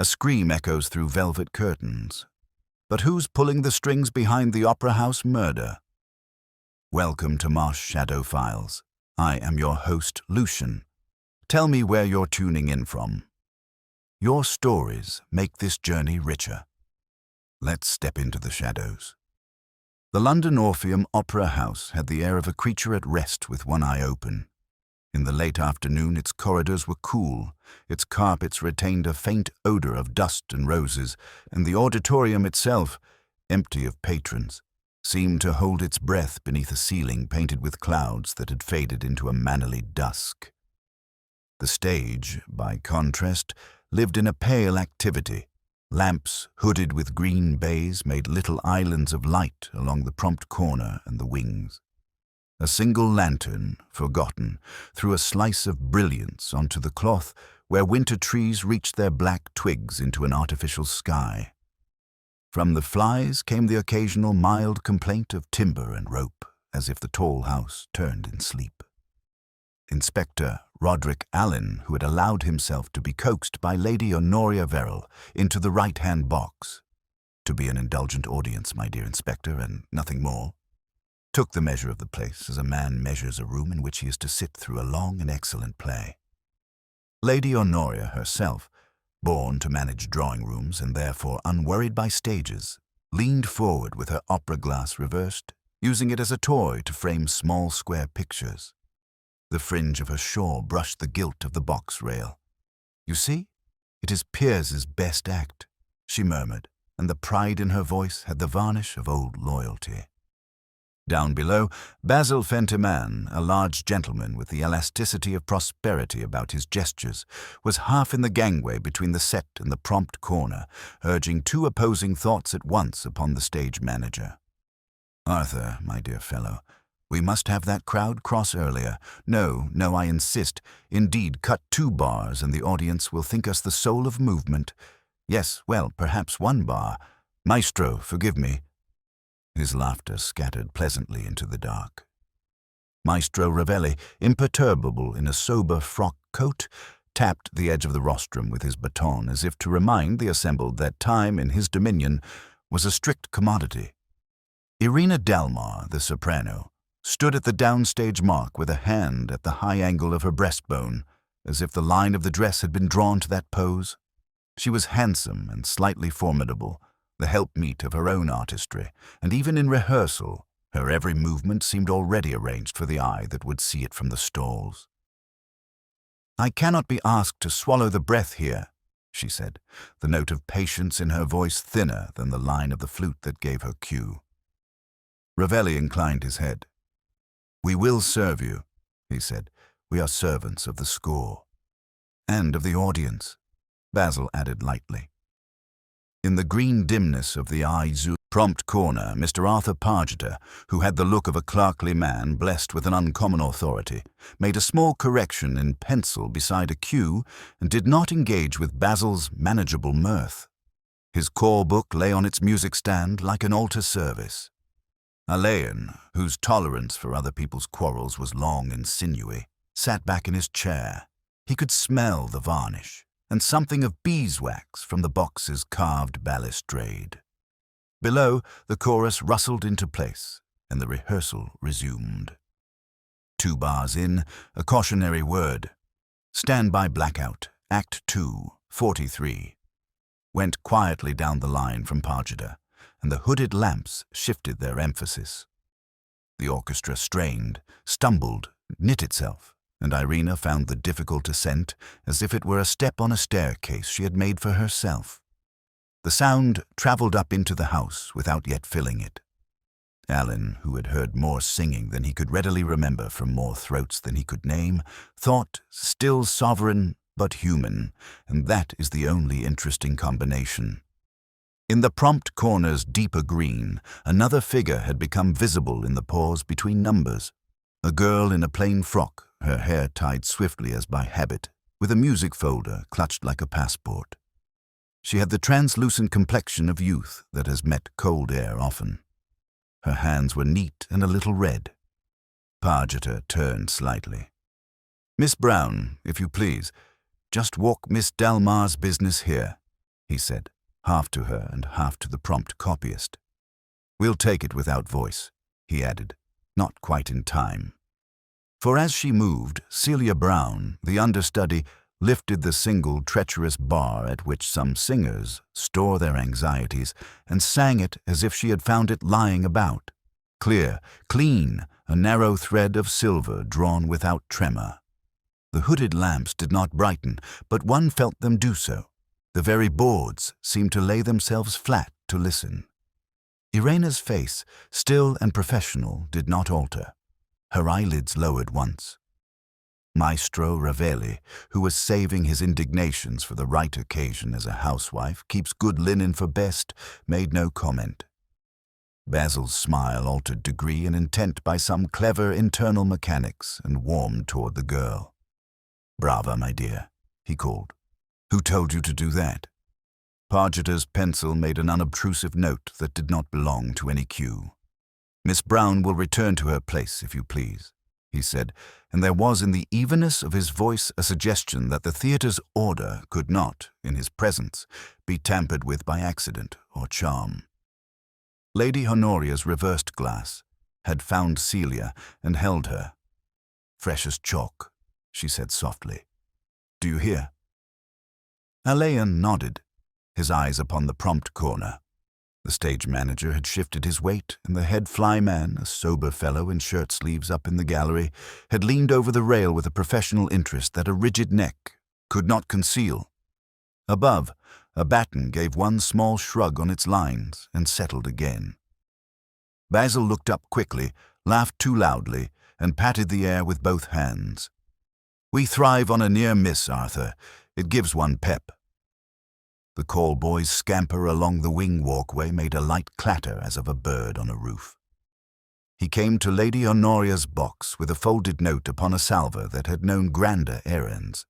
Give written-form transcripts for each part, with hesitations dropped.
A scream echoes through velvet curtains. But who's pulling the strings behind the Opera House murder? Welcome to Marsh Shadow Files. I am your host, Lucian. Tell me where you're tuning in from. Your stories make this journey richer. Let's step into the shadows. The London Orpheum Opera House had the air of a creature at rest with one eye open. In the late afternoon, its corridors were cool, its carpets retained a faint odor of dust and roses, and the auditorium itself, empty of patrons, seemed to hold its breath beneath a ceiling painted with clouds that had faded into a mannerly dusk. The stage, by contrast, lived in a pale activity. Lamps hooded with green baize made little islands of light along the prompt corner and the wings. A single lantern, forgotten, threw a slice of brilliance onto the cloth where winter trees reached their black twigs into an artificial sky. From the flies came the occasional mild complaint of timber and rope, as if the tall house turned in sleep. Inspector Roderick Alleyn, who had allowed himself to be coaxed by Lady Honoria Verrill into the right-hand box, to be an indulgent audience, my dear Inspector, and nothing more, took the measure of the place as a man measures a room in which he is to sit through a long and excellent play. Lady Honoria herself, born to manage drawing-rooms and therefore unworried by stages, leaned forward with her opera glass reversed, using it as a toy to frame small square pictures. The fringe of her shawl brushed the gilt of the box rail. "You see, it is Piers's best act," she murmured, and the pride in her voice had the varnish of old loyalty. Down below, Basil Fentiman, a large gentleman with the elasticity of prosperity about his gestures, was half in the gangway between the set and the prompt corner, urging two opposing thoughts at once upon the stage manager. "Arthur, my dear fellow, we must have that crowd cross earlier. No, I insist. Indeed, cut 2 bars and the audience will think us the soul of movement. Yes, well, perhaps 1 bar. Maestro, forgive me." His laughter scattered pleasantly into the dark. Maestro Ravelli, imperturbable in a sober frock coat, tapped the edge of the rostrum with his baton as if to remind the assembled that time in his dominion was a strict commodity. Irina Delmar, the soprano, stood at the downstage mark with a hand at the high angle of her breastbone, as if the line of the dress had been drawn to that pose. She was handsome and slightly formidable, the helpmeet of her own artistry, and even in rehearsal, her every movement seemed already arranged for the eye that would see it from the stalls. "I cannot be asked to swallow the breath here," she said, the note of patience in her voice thinner than the line of the flute that gave her cue. Ravelli inclined his head. "We will serve you," he said. "We are servants of the score." "And of the audience," Basil added lightly. In the green dimness of the prompt corner, Mr. Arthur Pargeter, who had the look of a clerkly man blessed with an uncommon authority, made a small correction in pencil beside a cue and did not engage with Basil's manageable mirth. His call book lay on its music stand like an altar service. Alleyn, whose tolerance for other people's quarrels was long and sinewy, sat back in his chair. He could smell the varnish and something of beeswax from the box's carved balustrade. Below, the chorus rustled into place, and the rehearsal resumed. 2 bars in, a cautionary word. "Stand by blackout, Act 2, 43, went quietly down the line from Pargeter, and the hooded lamps shifted their emphasis. The orchestra strained, stumbled, knit itself, and Irina found the difficult ascent as if it were a step on a staircase she had made for herself. The sound travelled up into the house without yet filling it. Alleyn, who had heard more singing than he could readily remember from more throats than he could name, thought still sovereign but human, and that is the only interesting combination. In the prompt corner's deeper green, another figure had become visible in the pause between numbers. A girl in a plain frock, her hair tied swiftly as by habit, with a music folder clutched like a passport. She had the translucent complexion of youth that has met cold air often. Her hands were neat and a little red. Pargeter turned slightly. "Miss Brown, if you please, just walk Miss Delmar's business here. he said, half to her and half to the prompt copyist. "We'll take it without voice," he added, not quite in time. For as she moved, Celia Brown, the understudy, lifted the single treacherous bar at which some singers store their anxieties and sang it as if she had found it lying about, clear, clean, a narrow thread of silver drawn without tremor. The hooded lamps did not brighten, but one felt them do so. The very boards seemed to lay themselves flat to listen. Irena's face, still and professional, did not alter. Her eyelids lowered once. Maestro Ravelli, who was saving his indignations for the right occasion as a housewife, keeps good linen for best, made no comment. Basil's smile altered degree and intent by some clever internal mechanics and warmed toward the girl. "Brava, my dear," he called. "Who told you to do that?" Pargeter's pencil made an unobtrusive note that did not belong to any cue. "Miss Brown will return to her place, if you please," he said, and there was in the evenness of his voice a suggestion that the theatre's order could not, in his presence, be tampered with by accident or charm. Lady Honoria's reversed glass had found Celia and held her. "Fresh as chalk," she said softly. "Do you hear?" Alleyn nodded, his eyes upon the prompt corner. The stage manager had shifted his weight, and the head flyman, a sober fellow in shirt-sleeves up in the gallery, had leaned over the rail with a professional interest that a rigid neck could not conceal. Above, a baton gave one small shrug on its lines and settled again. Basil looked up quickly, laughed too loudly, and patted the air with both hands. "We thrive on a near miss, Arthur. It gives one pep." The call boy's scamper along the wing walkway made a light clatter as of a bird on a roof. He came to Lady Honoria's box with a folded note upon a salver that had known grander errands.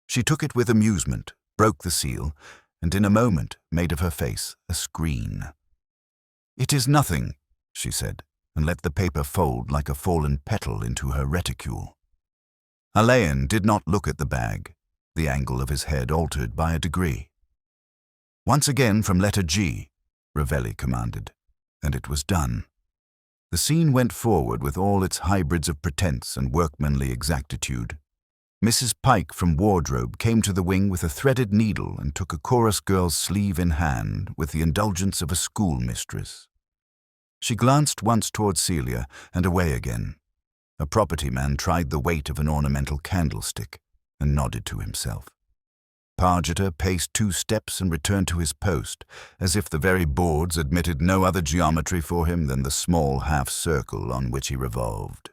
She took it with amusement, broke the seal, and in a moment made of her face a screen. "It is nothing," she said, and let the paper fold like a fallen petal into her reticule. Alleyn did not look at the bag, the angle of his head altered by a degree. "Once again from letter G," Ravelli commanded, and it was done. The scene went forward with all its hybrids of pretense and workmanly exactitude. Mrs. Pike from wardrobe came to the wing with a threaded needle and took a chorus girl's sleeve in hand with the indulgence of a schoolmistress. She glanced once toward Celia and away again. A property man tried the weight of an ornamental candlestick and nodded to himself. Pargeter paced 2 steps and returned to his post, as if the very boards admitted no other geometry for him than the small half-circle on which he revolved.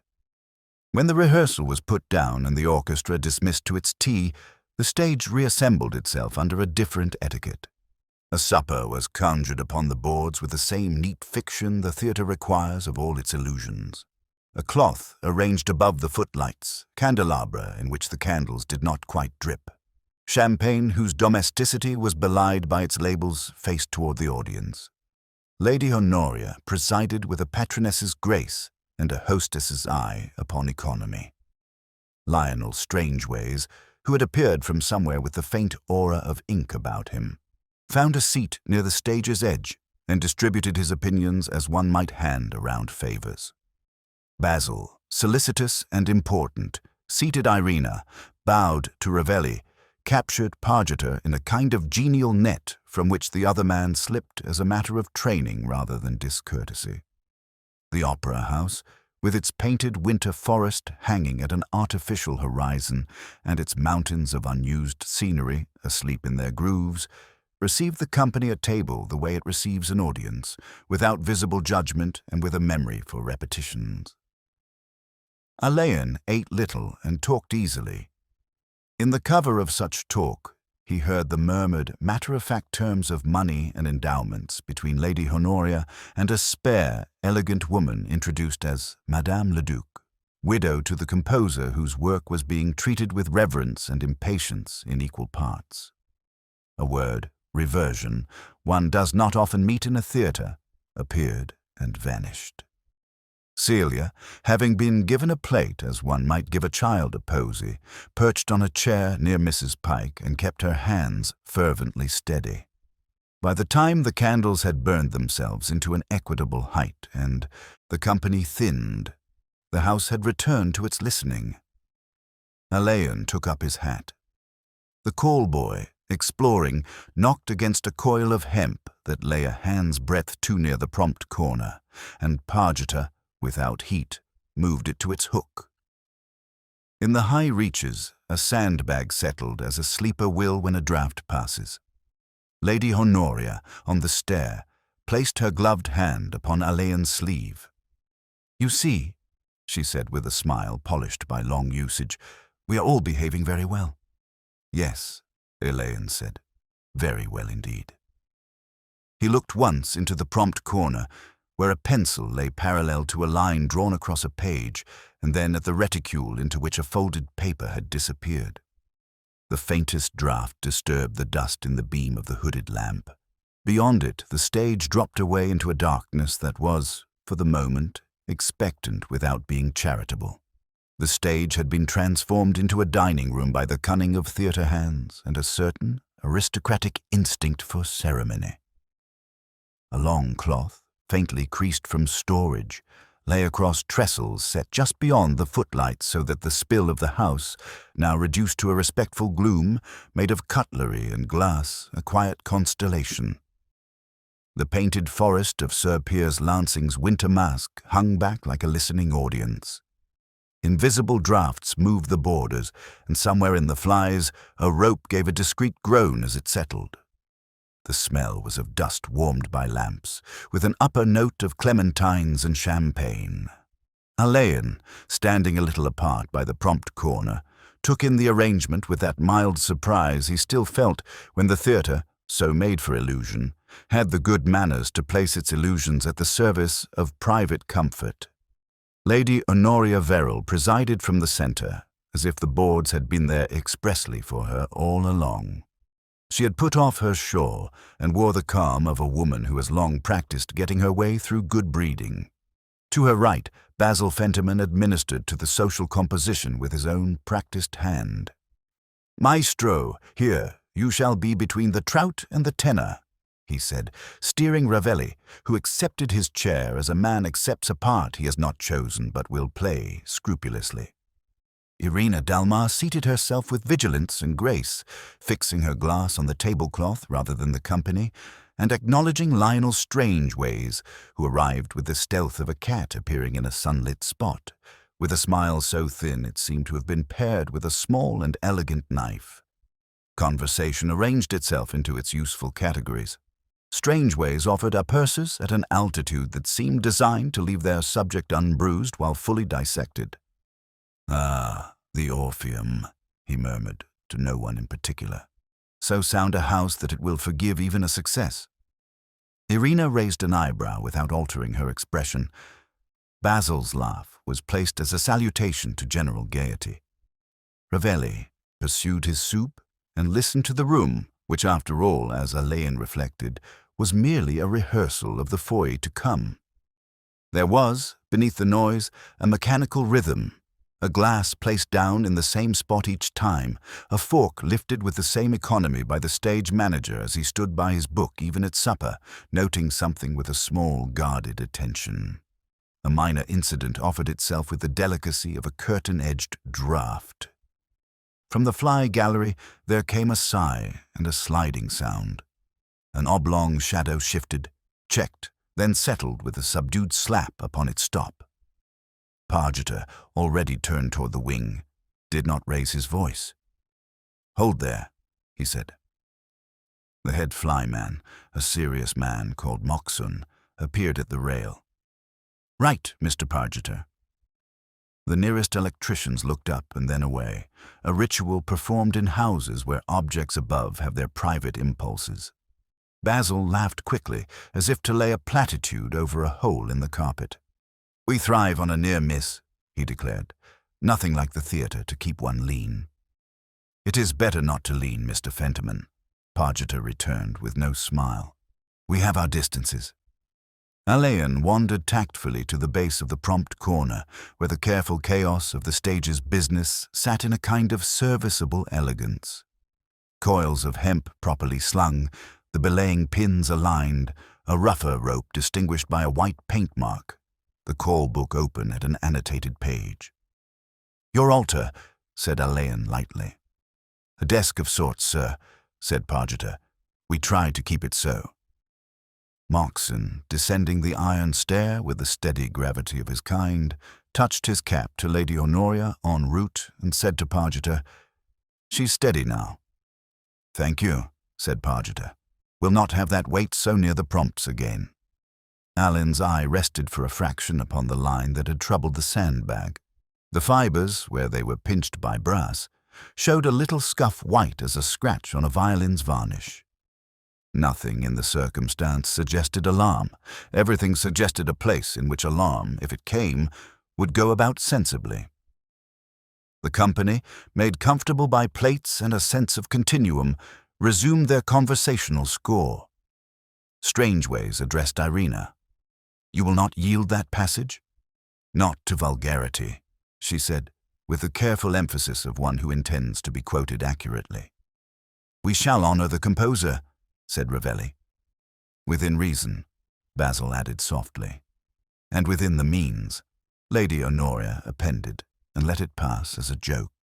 When the rehearsal was put down and the orchestra dismissed to its tea, the stage reassembled itself under a different etiquette. A supper was conjured upon the boards with the same neat fiction the theatre requires of all its illusions. A cloth arranged above the footlights, candelabra in which the candles did not quite drip. Champagne whose domesticity was belied by its labels faced toward the audience. Lady Honoria presided with a patroness's grace and a hostess's eye upon economy. Lionel Strangeways, who had appeared from somewhere with the faint aura of ink about him, found a seat near the stage's edge and distributed his opinions as one might hand around favors. Basil, solicitous and important, seated Irena, bowed to Ravelli, captured Pargeter in a kind of genial net from which the other man slipped as a matter of training rather than discourtesy. The opera house, with its painted winter forest hanging at an artificial horizon and its mountains of unused scenery asleep in their grooves, received the company at table the way it receives an audience, without visible judgment and with a memory for repetitions. Alleyn ate little and talked easily. In the cover of such talk, he heard the murmured, matter-of-fact terms of money and endowments between Lady Honoria and a spare, elegant woman introduced as Madame Leduc, widow to the composer whose work was being treated with reverence and impatience in equal parts. A word, reversion, one does not often meet in a theatre, appeared and vanished. Celia, having been given a plate as one might give a child a posy, perched on a chair near Mrs. Pike and kept her hands fervently steady. By the time the candles had burned themselves into an equitable height and the company thinned, the house had returned to its listening. Alleyn took up his hat. The call boy, exploring, knocked against a coil of hemp that lay a hand's breadth too near the prompt corner, and Pargeter, without heat, moved it to its hook. In the high reaches, a sandbag settled as a sleeper will when a draught passes. Lady Honoria, on the stair, placed her gloved hand upon Alleyn's sleeve. "You see," she said with a smile polished by long usage, "we are all behaving very well." "Yes," Alleyn said, "very well indeed." He looked once into the prompt corner, where a pencil lay parallel to a line drawn across a page, and then at the reticule into which a folded paper had disappeared. The faintest draught disturbed the dust in the beam of the hooded lamp. Beyond it, the stage dropped away into a darkness that was, for the moment, expectant without being charitable. The stage had been transformed into a dining room by the cunning of theatre hands and a certain aristocratic instinct for ceremony. A long cloth, faintly creased from storage, lay across trestles set just beyond the footlights so that the spill of the house, now reduced to a respectful gloom, made of cutlery and glass a quiet constellation. The painted forest of Sir Piers Lansing's winter mask hung back like a listening audience. Invisible draughts moved the borders, and somewhere in the flies a rope gave a discreet groan as it settled. The smell was of dust warmed by lamps, with an upper note of clementines and champagne. Alleyn, standing a little apart by the prompt corner, took in the arrangement with that mild surprise he still felt when the theatre, so made for illusion, had the good manners to place its illusions at the service of private comfort. Lady Honoria Verrill presided from the centre, as if the boards had been there expressly for her all along. She had put off her shawl and wore the calm of a woman who has long practiced getting her way through good breeding. To her right, Basil Fentiman administered to the social composition with his own practiced hand. "Maestro, here, you shall be between the trout and the tenor," he said, steering Ravelli, who accepted his chair as a man accepts a part he has not chosen but will play scrupulously. Irina Dalmar seated herself with vigilance and grace, fixing her glass on the tablecloth rather than the company, and acknowledging Lionel Strangeways, who arrived with the stealth of a cat appearing in a sunlit spot, with a smile so thin it seemed to have been pared with a small and elegant knife. Conversation arranged itself into its useful categories. Strangeways offered apurses at an altitude that seemed designed to leave their subject unbruised while fully dissected. "Ah, the Orpheum," he murmured, to no one in particular. "So sound a house that it will forgive even a success." Irina raised an eyebrow without altering her expression. Basil's laugh was placed as a salutation to general gaiety. Ravelli pursued his soup and listened to the room, which after all, as Alleyn reflected, was merely a rehearsal of the foyer to come. There was, beneath the noise, a mechanical rhythm, a glass placed down in the same spot each time, a fork lifted with the same economy by the stage manager as he stood by his book even at supper, noting something with a small, guarded attention. A minor incident offered itself with the delicacy of a curtain-edged draught. From the fly gallery there came a sigh and a sliding sound. An oblong shadow shifted, checked, then settled with a subdued slap upon its stop. Pargeter, already turned toward the wing, did not raise his voice. "Hold there," he said. The head flyman, a serious man called Moxon, appeared at the rail. "Right, Mr. Pargeter." The nearest electricians looked up and then away, a ritual performed in houses where objects above have their private impulses. Basil laughed quickly, as if to lay a platitude over a hole in the carpet. "We thrive on a near miss," he declared. "Nothing like the theatre to keep one lean." "It is better not to lean, Mr. Fentiman," Pargeter returned with no smile. "We have our distances." Alleyn wandered tactfully to the base of the prompt corner, where the careful chaos of the stage's business sat in a kind of serviceable elegance. Coils of hemp properly slung, the belaying pins aligned, a rougher rope distinguished by a white paint mark, the call book open at an annotated page. "Your altar," said Alleyn lightly. "A desk of sorts, sir," said Pargeter. "We try to keep it so." Moxon, descending the iron stair with the steady gravity of his kind, touched his cap to Lady Honoria en route and said to Pargeter, "She's steady now." "Thank you," said Pargeter. "We'll not have that weight so near the prompts again." Alleyn's eye rested for a fraction upon the line that had troubled the sandbag. The fibres, where they were pinched by brass, showed a little scuff white as a scratch on a violin's varnish. Nothing in the circumstance suggested alarm. Everything suggested a place in which alarm, if it came, would go about sensibly. The company, made comfortable by plates and a sense of continuum, resumed their conversational score. Strangeways addressed Irina. "You will not yield that passage?" "Not to vulgarity," she said, with the careful emphasis of one who intends to be quoted accurately. "We shall honor the composer," said Ravelli. "Within reason," Basil added softly. "And within the means," Lady Honoria appended, and let it pass as a joke.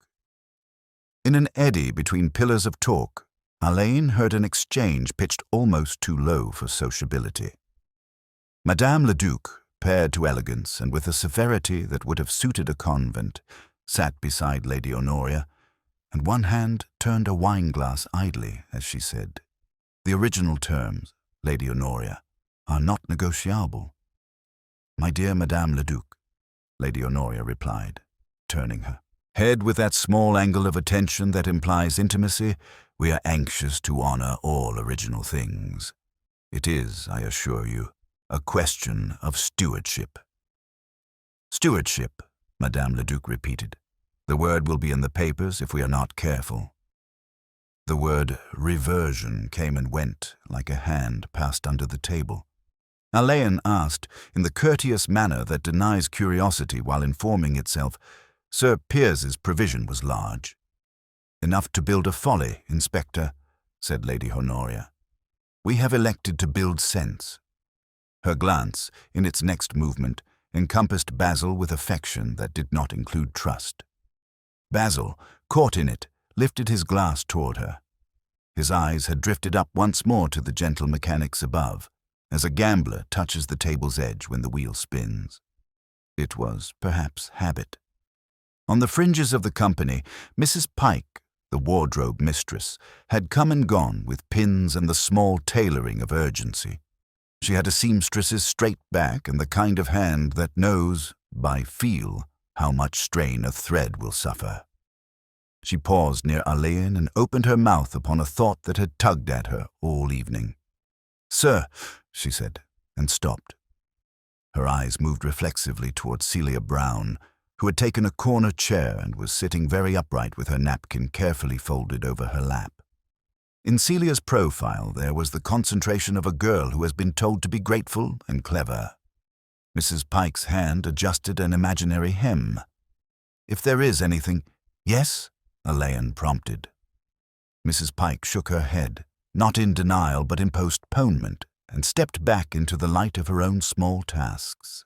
In an eddy between pillars of talk, Alleyn heard an exchange pitched almost too low for sociability. Madame Leduc, paired to elegance and with a severity that would have suited a convent, sat beside Lady Honoria, and one hand turned a wine-glass idly as she said, "The original terms, Lady Honoria, are not negotiable." "My dear Madame Leduc," Lady Honoria replied, turning her head with that small angle of attention that implies intimacy, "we are anxious to honor all original things. It is, I assure you, a question of stewardship." "Stewardship," Madame Leduc repeated. "The word will be in the papers if we are not careful." The word reversion came and went like a hand passed under the table. Alleyn asked, in the courteous manner that denies curiosity while informing itself, "Sir Piers's provision was large." "Enough to build a folly, Inspector," said Lady Honoria. "We have elected to build sense." Her glance, in its next movement, encompassed Basil with affection that did not include trust. Basil, caught in it, lifted his glass toward her. His eyes had drifted up once more to the gentle mechanics above, as a gambler touches the table's edge when the wheel spins. It was, perhaps, habit. On the fringes of the company, Mrs. Pike, the wardrobe mistress, had come and gone with pins and the small tailoring of urgency. She had a seamstress's straight back and the kind of hand that knows, by feel, how much strain a thread will suffer. She paused near Alleyn and opened her mouth upon a thought that had tugged at her all evening. "Sir," she said, and stopped. Her eyes moved reflexively toward Celia Brown, who had taken a corner chair and was sitting very upright with her napkin carefully folded over her lap. In Celia's profile there was the concentration of a girl who has been told to be grateful and clever. Mrs. Pike's hand adjusted an imaginary hem. "If there is anything—" "Yes?" Alleyn prompted. Mrs. Pike shook her head, not in denial but in postponement, and stepped back into the light of her own small tasks.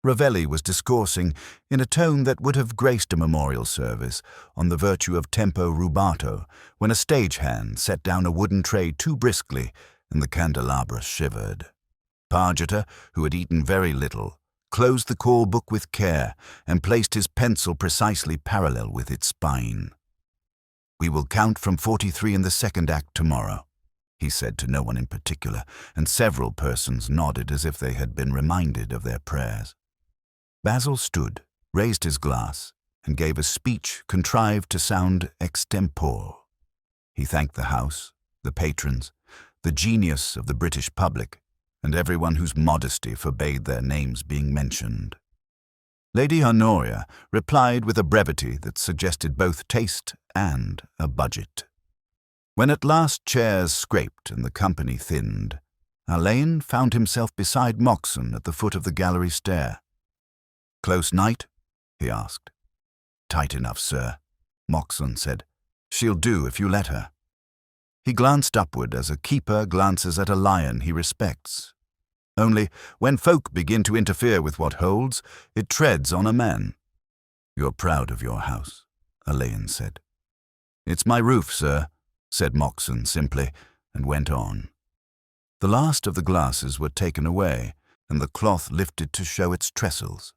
Ravelli was discoursing, in a tone that would have graced a memorial service, on the virtue of tempo rubato, when a stagehand set down a wooden tray too briskly, and the candelabra shivered. Pargeter, who had eaten very little, closed the call book with care and placed his pencil precisely parallel with its spine. "We will count from 43 in the second act tomorrow," he said to no one in particular, and several persons nodded as if they had been reminded of their prayers. Basil stood, raised his glass, and gave a speech contrived to sound extempore. He thanked the House, the patrons, the genius of the British public, and everyone whose modesty forbade their names being mentioned. Lady Honoria replied with a brevity that suggested both taste and a budget. When at last chairs scraped and the company thinned, Alleyn found himself beside Moxon at the foot of the gallery stair. "Close night?" he asked. "Tight enough, sir," Moxon said. "She'll do if you let her." He glanced upward as a keeper glances at a lion he respects. Only, when folk begin to interfere with what holds, it treads on a man. "You're proud of your house," Alleyn said. "It's my roof, sir," said Moxon simply, and went on. The last of the glasses were taken away, and the cloth lifted to show its trestles.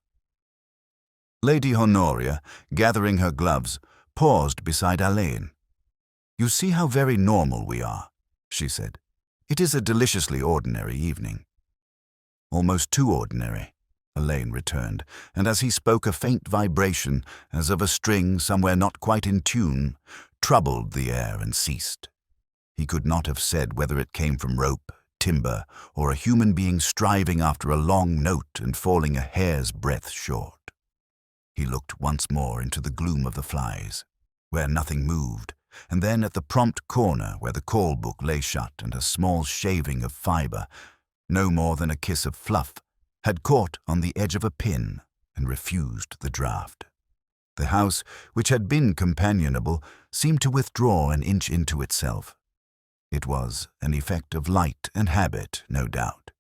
Lady Honoria, gathering her gloves, paused beside Alleyn. "You see how very normal we are," she said. "It is a deliciously ordinary evening." "Almost too ordinary," Alleyn returned, and as he spoke a faint vibration, as of a string somewhere not quite in tune, troubled the air and ceased. He could not have said whether it came from rope, timber, or a human being striving after a long note and falling a hair's breadth short. He looked once more into the gloom of the flies, where nothing moved, and then at the prompt corner where the call book lay shut and a small shaving of fibre, no more than a kiss of fluff, had caught on the edge of a pin and refused the draught. The house, which had been companionable, seemed to withdraw an inch into itself. It was an effect of light and habit, no doubt.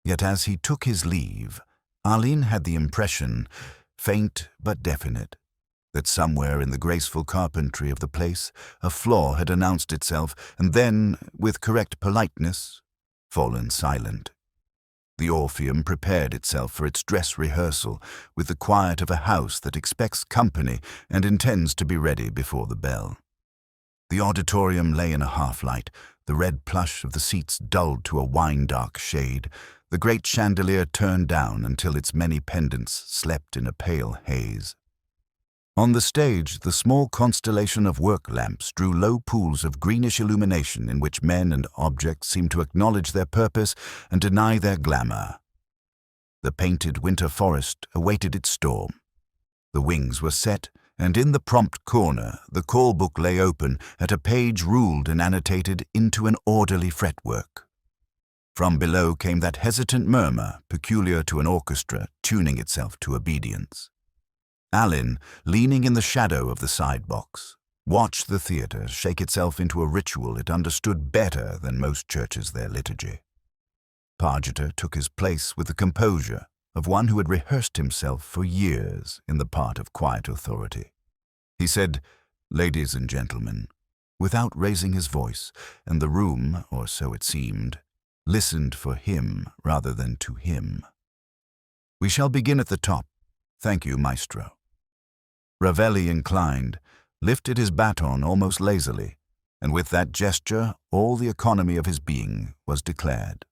Yet as he took his leave, Alleyn had the impression, faint but definite, that somewhere in the graceful carpentry of the place a flaw had announced itself and then, with correct politeness, fallen silent. The Orpheum prepared itself for its dress rehearsal with the quiet of a house that expects company and intends to be ready before the bell. The auditorium lay in a half-light, the red plush of the seats dulled to a wine-dark shade, the great chandelier turned down until its many pendants slept in a pale haze. On the stage, the small constellation of work lamps drew low pools of greenish illumination in which men and objects seemed to acknowledge their purpose and deny their glamour. The painted winter forest awaited its storm. The wings were set, and in the prompt corner the call book lay open at a page ruled and annotated into an orderly fretwork. From below came that hesitant murmur peculiar to an orchestra tuning itself to obedience. Alleyn, leaning in the shadow of the side-box, watched the theatre shake itself into a ritual it understood better than most churches their liturgy. Pargeter took his place with the composure of one who had rehearsed himself for years in the part of quiet authority. He said, "Ladies and gentlemen," without raising his voice, and the room, or so it seemed, listened for him rather than to him. "We shall begin at the top. Thank you, maestro." Ravelli inclined, lifted his baton almost lazily, and with that gesture all the economy of his being was declared.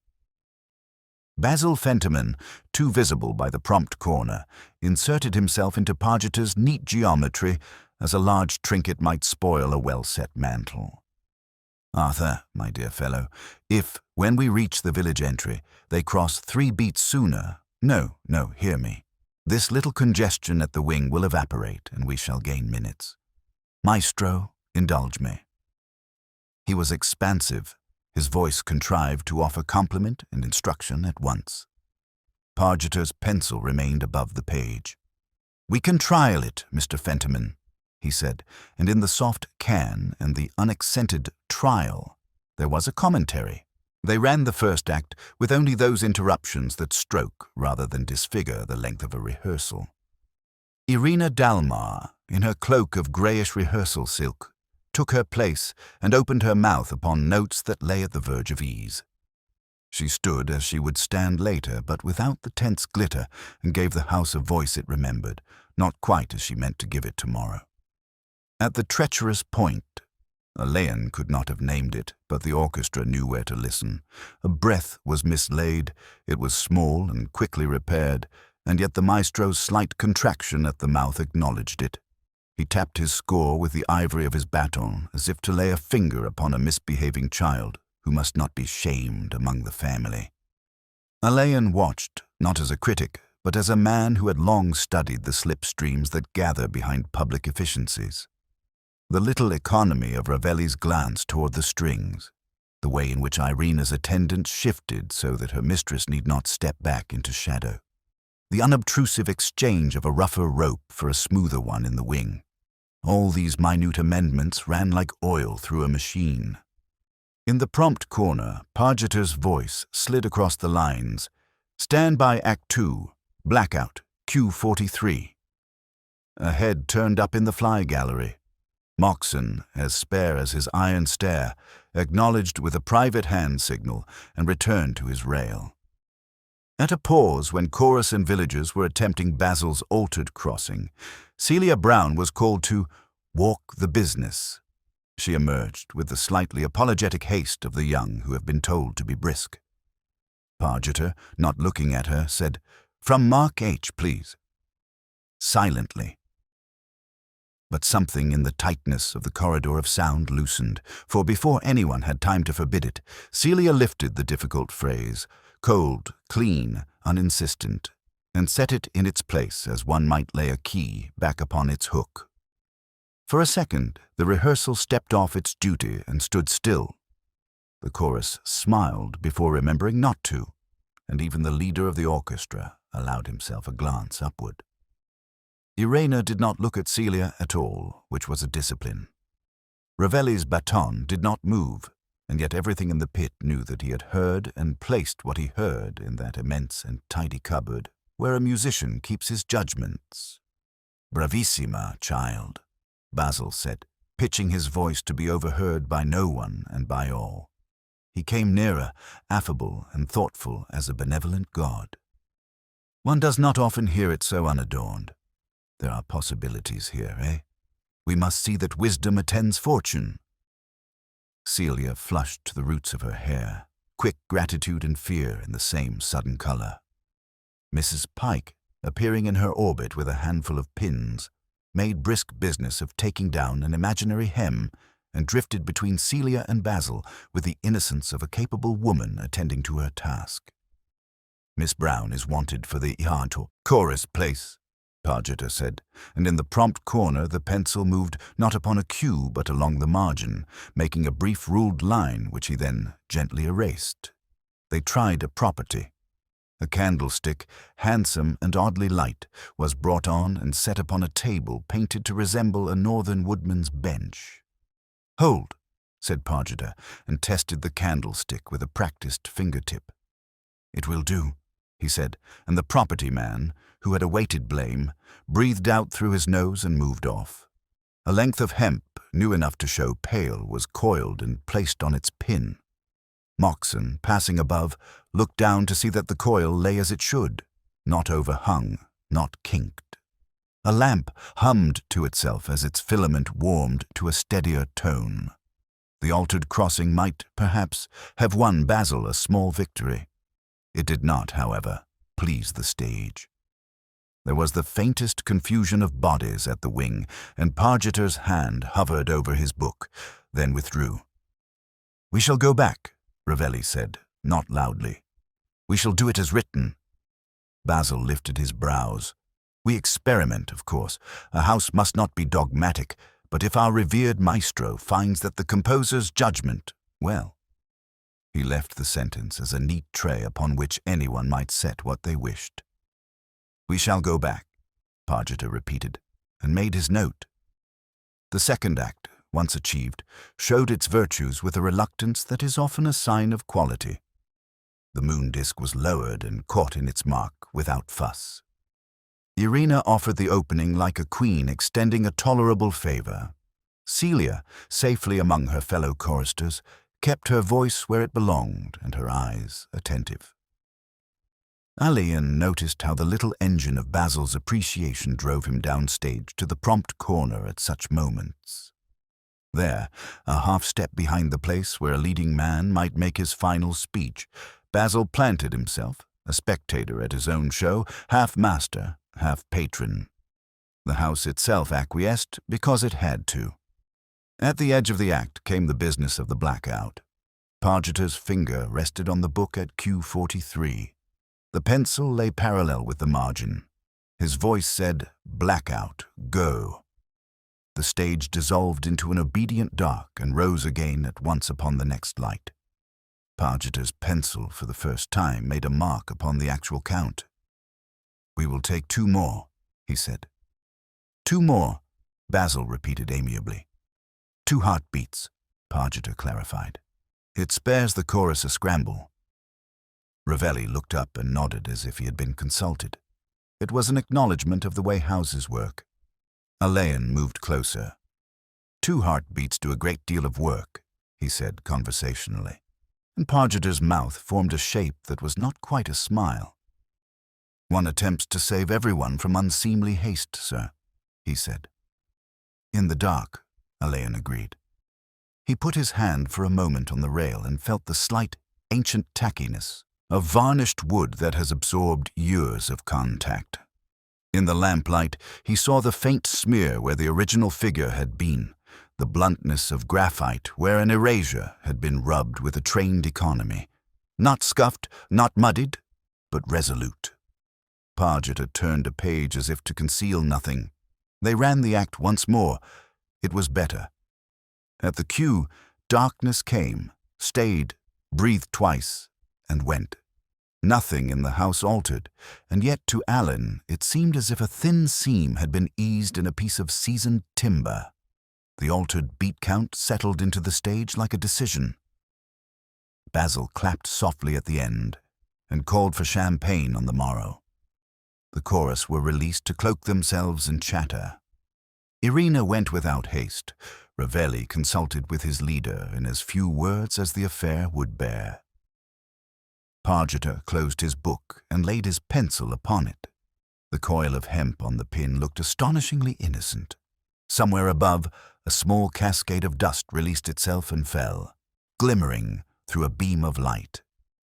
Basil Fentiman, too visible by the prompt corner, inserted himself into Pargeter's neat geometry as a large trinket might spoil a well-set mantle. "Arthur, my dear fellow, if, when we reach the village entry, they cross 3 beats sooner— No, hear me. This little congestion at the wing will evaporate, and we shall gain minutes. Maestro, indulge me." He was expansive, his voice contrived to offer compliment and instruction at once. Pargeter's pencil remained above the page. "We can trial it, Mr. Fentiman," he said, and in the soft "can" and the unaccented "trial" there was a commentary. They ran the first act with only those interruptions that stroke rather than disfigure the length of a rehearsal. Irina Dalmar, in her cloak of greyish rehearsal silk, took her place and opened her mouth upon notes that lay at the verge of ease. She stood as she would stand later, but without the tense glitter, and gave the house a voice it remembered, not quite as she meant to give it tomorrow. At the treacherous point, Alleyn could not have named it, but the orchestra knew where to listen. A breath was mislaid, it was small and quickly repaired, and yet the maestro's slight contraction at the mouth acknowledged it. He tapped his score with the ivory of his baton, as if to lay a finger upon a misbehaving child who must not be shamed among the family. Alleyn watched, not as a critic, but as a man who had long studied the slipstreams that gather behind public efficiencies. The little economy of Ravelli's glance toward the strings, the way in which Irina's attendants shifted so that her mistress need not step back into shadow, the unobtrusive exchange of a rougher rope for a smoother one in the wing. All these minute amendments ran like oil through a machine. In the prompt corner, Pargeter's voice slid across the lines. "Stand by Act 2, Blackout, Q43. A head turned up in the fly gallery. Moxon, as spare as his iron stare, acknowledged with a private hand signal and returned to his rail. At a pause when chorus and villagers were attempting Basil's altered crossing, Celia Brown was called to walk the business. She emerged with the slightly apologetic haste of the young who have been told to be brisk. Pargeter, not looking at her, said, "From Mark H, please." Silently. But something in the tightness of the corridor of sound loosened, for before anyone had time to forbid it, Celia lifted the difficult phrase, cold, clean, uninsistent, and set it in its place as one might lay a key back upon its hook. For a second, the rehearsal stepped off its duty and stood still. The chorus smiled before remembering not to, and even the leader of the orchestra allowed himself a glance upward. Irena did not look at Celia at all, which was a discipline. Ravelli's baton did not move, and yet everything in the pit knew that he had heard and placed what he heard in that immense and tidy cupboard where a musician keeps his judgments. "Bravissima, child," Basil said, pitching his voice to be overheard by no one and by all. He came nearer, affable and thoughtful as a benevolent god. One does not often hear it so unadorned. There are possibilities here, eh? We must see that wisdom attends fortune. Celia flushed to the roots of her hair, quick gratitude and fear in the same sudden color. Mrs. Pike, appearing in her orbit with a handful of pins, made brisk business of taking down an imaginary hem and drifted between Celia and Basil with the innocence of a capable woman attending to her task. "Miss Brown is wanted for the Ianto chorus place," Pargeter said, and in the prompt corner the pencil moved not upon a cue but along the margin, making a brief ruled line which he then gently erased. They tried a property. A candlestick, handsome and oddly light, was brought on and set upon a table painted to resemble a northern woodman's bench. "Hold," said Pargeter, and tested the candlestick with a practiced fingertip. "It will do," he said, and the property man, who had awaited blame, breathed out through his nose and moved off. A length of hemp, new enough to show pale, was coiled and placed on its pin. Moxon, passing above, looked down to see that the coil lay as it should, not overhung, not kinked. A lamp hummed to itself as its filament warmed to a steadier tone. The altered crossing might, perhaps, have won Basil a small victory. It did not, however, please the stage. There was the faintest confusion of bodies at the wing, and Pargeter's hand hovered over his book, then withdrew. "We shall go back," Ravelli said, not loudly. "We shall do it as written." Basil lifted his brows. "We experiment, of course. A house must not be dogmatic, but if our revered maestro finds that the composer's judgment, well." He left the sentence as a neat tray upon which anyone might set what they wished. "We shall go back," Pargeter repeated, and made his note. The second act, once achieved, showed its virtues with a reluctance that is often a sign of quality. The moon disk was lowered and caught in its mark without fuss. Irena offered the opening like a queen extending a tolerable favor. Celia, safely among her fellow choristers, kept her voice where it belonged and her eyes attentive. Alleyn noticed how the little engine of Basil's appreciation drove him downstage to the prompt corner at such moments. There, a half step behind the place where a leading man might make his final speech, Basil planted himself, a spectator at his own show, half master, half patron. The house itself acquiesced because it had to. At the edge of the act came the business of the blackout. Pargeter's finger rested on the book at Q43. The pencil lay parallel with the margin. His voice said, "Blackout, go." The stage dissolved into an obedient dark and rose again at once upon the next light. Pargeter's pencil, for the first time, made a mark upon the actual count. "We will take 2 more, he said. 2 more, Basil repeated amiably. 2 heartbeats, Pargeter clarified. It spares the chorus a scramble." Ravelli looked up and nodded as if he had been consulted. It was an acknowledgement of the way houses work. Alleyn moved closer. "Two heartbeats do a great deal of work," he said conversationally, and Pargeter's mouth formed a shape that was not quite a smile. "One attempts to save everyone from unseemly haste, sir," he said. "In the dark," Alleyn agreed. He put his hand for a moment on the rail and felt the slight, ancient tackiness of varnished wood that has absorbed years of contact. In the lamplight, he saw the faint smear where the original figure had been, the bluntness of graphite where an erasure had been rubbed with a trained economy. Not scuffed, not muddied, but resolute. Pargeter turned a page as if to conceal nothing. They ran the act once more. It was better. At the cue, darkness came, stayed, breathed twice, and went. Nothing in the house altered, and yet to Alleyn it seemed as if a thin seam had been eased in a piece of seasoned timber. The altered beat count settled into the stage like a decision. Basil clapped softly at the end and called for champagne on the morrow. The chorus were released to cloak themselves in chatter. Irina went without haste. Ravelli consulted with his leader in as few words as the affair would bear. Pargeter closed his book and laid his pencil upon it. The coil of hemp on the pin looked astonishingly innocent. Somewhere above, a small cascade of dust released itself and fell, glimmering through a beam of light.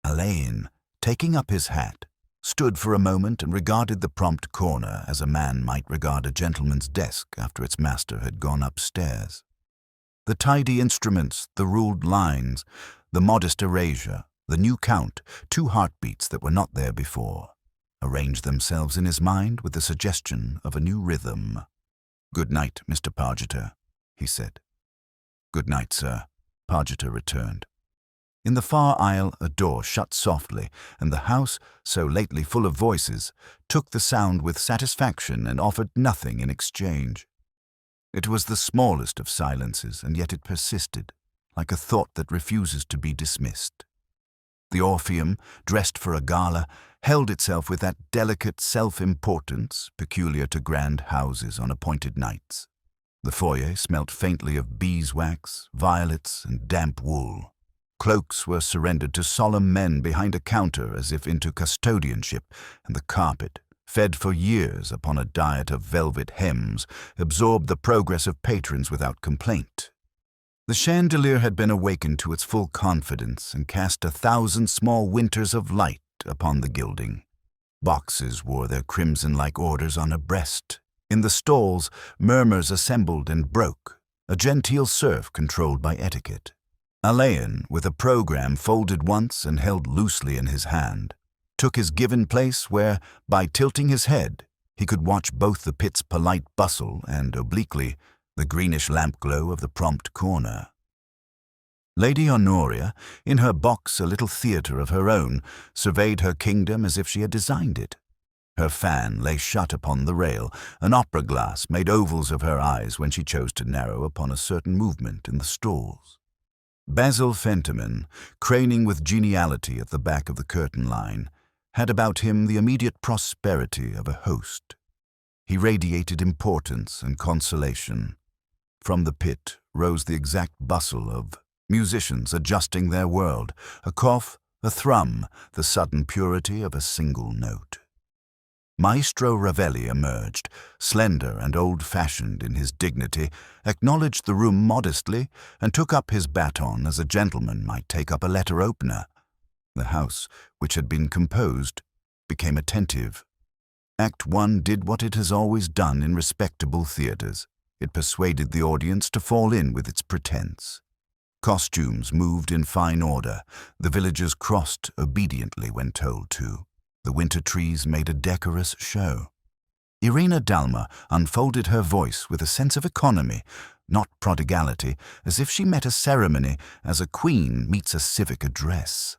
Alleyn, taking up his hat, stood for a moment and regarded the prompt corner as a man might regard a gentleman's desk after its master had gone upstairs. The tidy instruments, the ruled lines, the modest erasure, the new count, two heartbeats that were not there before, arranged themselves in his mind with the suggestion of a new rhythm. "Good night, Mr. Pargeter," he said. "Good night, sir," Pargeter returned. In the far aisle a door shut softly, and the house, so lately full of voices, took the sound with satisfaction and offered nothing in exchange. It was the smallest of silences, and yet it persisted, like a thought that refuses to be dismissed. The Orpheum, dressed for a gala, held itself with that delicate self-importance peculiar to grand houses on appointed nights. The foyer smelt faintly of beeswax, violets, and damp wool. Cloaks were surrendered to solemn men behind a counter as if into custodianship, and the carpet, fed for years upon a diet of velvet hems, absorbed the progress of patrons without complaint. The chandelier had been awakened to its full confidence and cast 1,000 small winters of light upon the gilding. Boxes wore their crimson-like orders on a breast. In the stalls, murmurs assembled and broke, a genteel serf controlled by etiquette. Alleyn, with a program folded once and held loosely in his hand, took his given place where, by tilting his head, he could watch both the pit's polite bustle and, obliquely, the greenish lamp-glow of the prompt corner. Lady Honoria, in her box a little theatre of her own, surveyed her kingdom as if she had designed it. Her fan lay shut upon the rail, an opera glass made ovals of her eyes when she chose to narrow upon a certain movement in the stalls. Basil Fentiman, craning with geniality at the back of the curtain line, had about him the immediate prosperity of a host. He radiated importance and consolation. From the pit rose the exact bustle of musicians adjusting their world, a cough, a thrum, the sudden purity of a single note. Maestro Ravelli emerged, slender and old-fashioned in his dignity, acknowledged the room modestly, and took up his baton as a gentleman might take up a letter-opener. The house, which had been composed, became attentive. Act One did what it has always done in respectable theatres. It persuaded the audience to fall in with its pretense. Costumes moved in fine order. The villagers crossed obediently when told to. The winter trees made a decorous show. Irina Dalma unfolded her voice with a sense of economy, not prodigality, as if she met a ceremony as a queen meets a civic address.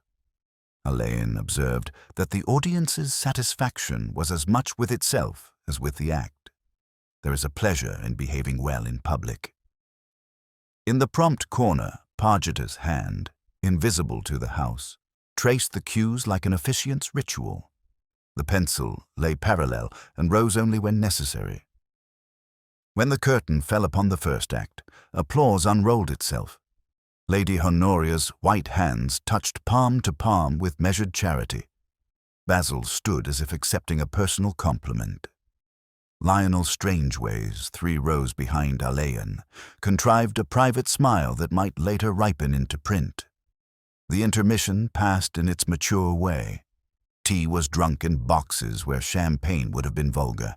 Alleyn observed that the audience's satisfaction was as much with itself as with the act. There is a pleasure in behaving well in public. In the prompt corner, Pargeter's hand, invisible to the house, traced the cues like an officiant's ritual. The pencil lay parallel and rose only when necessary. When the curtain fell upon the first act, applause unrolled itself. Lady Honoria's white hands touched palm to palm with measured charity. Basil stood as if accepting a personal compliment. Lionel Strangeways, 3 rows behind Alleyn, contrived a private smile that might later ripen into print. The intermission passed in its mature way. Tea was drunk in boxes where champagne would have been vulgar.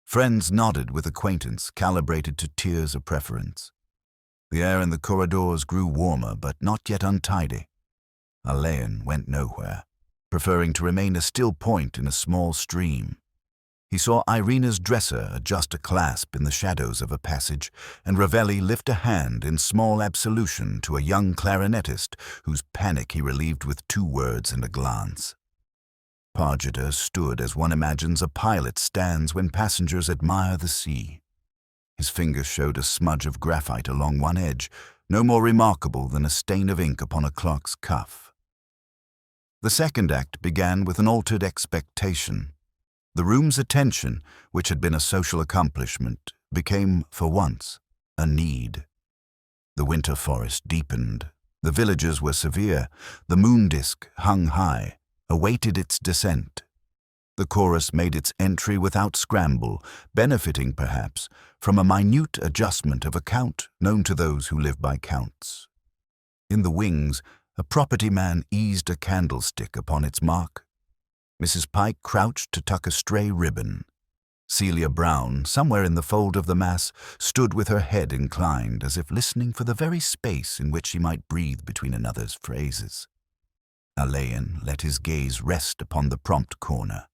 Friends nodded with acquaintance, calibrated to tiers of preference. The air in the corridors grew warmer, but not yet untidy. Alleyn went nowhere, preferring to remain a still point in a small stream. He saw Irina's dresser adjust a clasp in the shadows of a passage, and Ravelli lift a hand in small absolution to a young clarinetist whose panic he relieved with 2 words and a glance. Pargeter stood as one imagines a pilot stands when passengers admire the sea. His fingers showed a smudge of graphite along one edge, no more remarkable than a stain of ink upon a clock's cuff. The second act began with an altered expectation. The room's attention, which had been a social accomplishment, became, for once, a need. The winter forest deepened. The villages were severe. The moon disk hung high, awaited its descent. The chorus made its entry without scramble, benefiting, perhaps, from a minute adjustment of a count known to those who live by counts. In the wings, a property man eased a candlestick upon its mark. Mrs. Pike crouched to tuck a stray ribbon. Celia Brown, somewhere in the fold of the mass, stood with her head inclined, as if listening for the very space in which she might breathe between another's phrases. Alleyn let his gaze rest upon the prompt corner.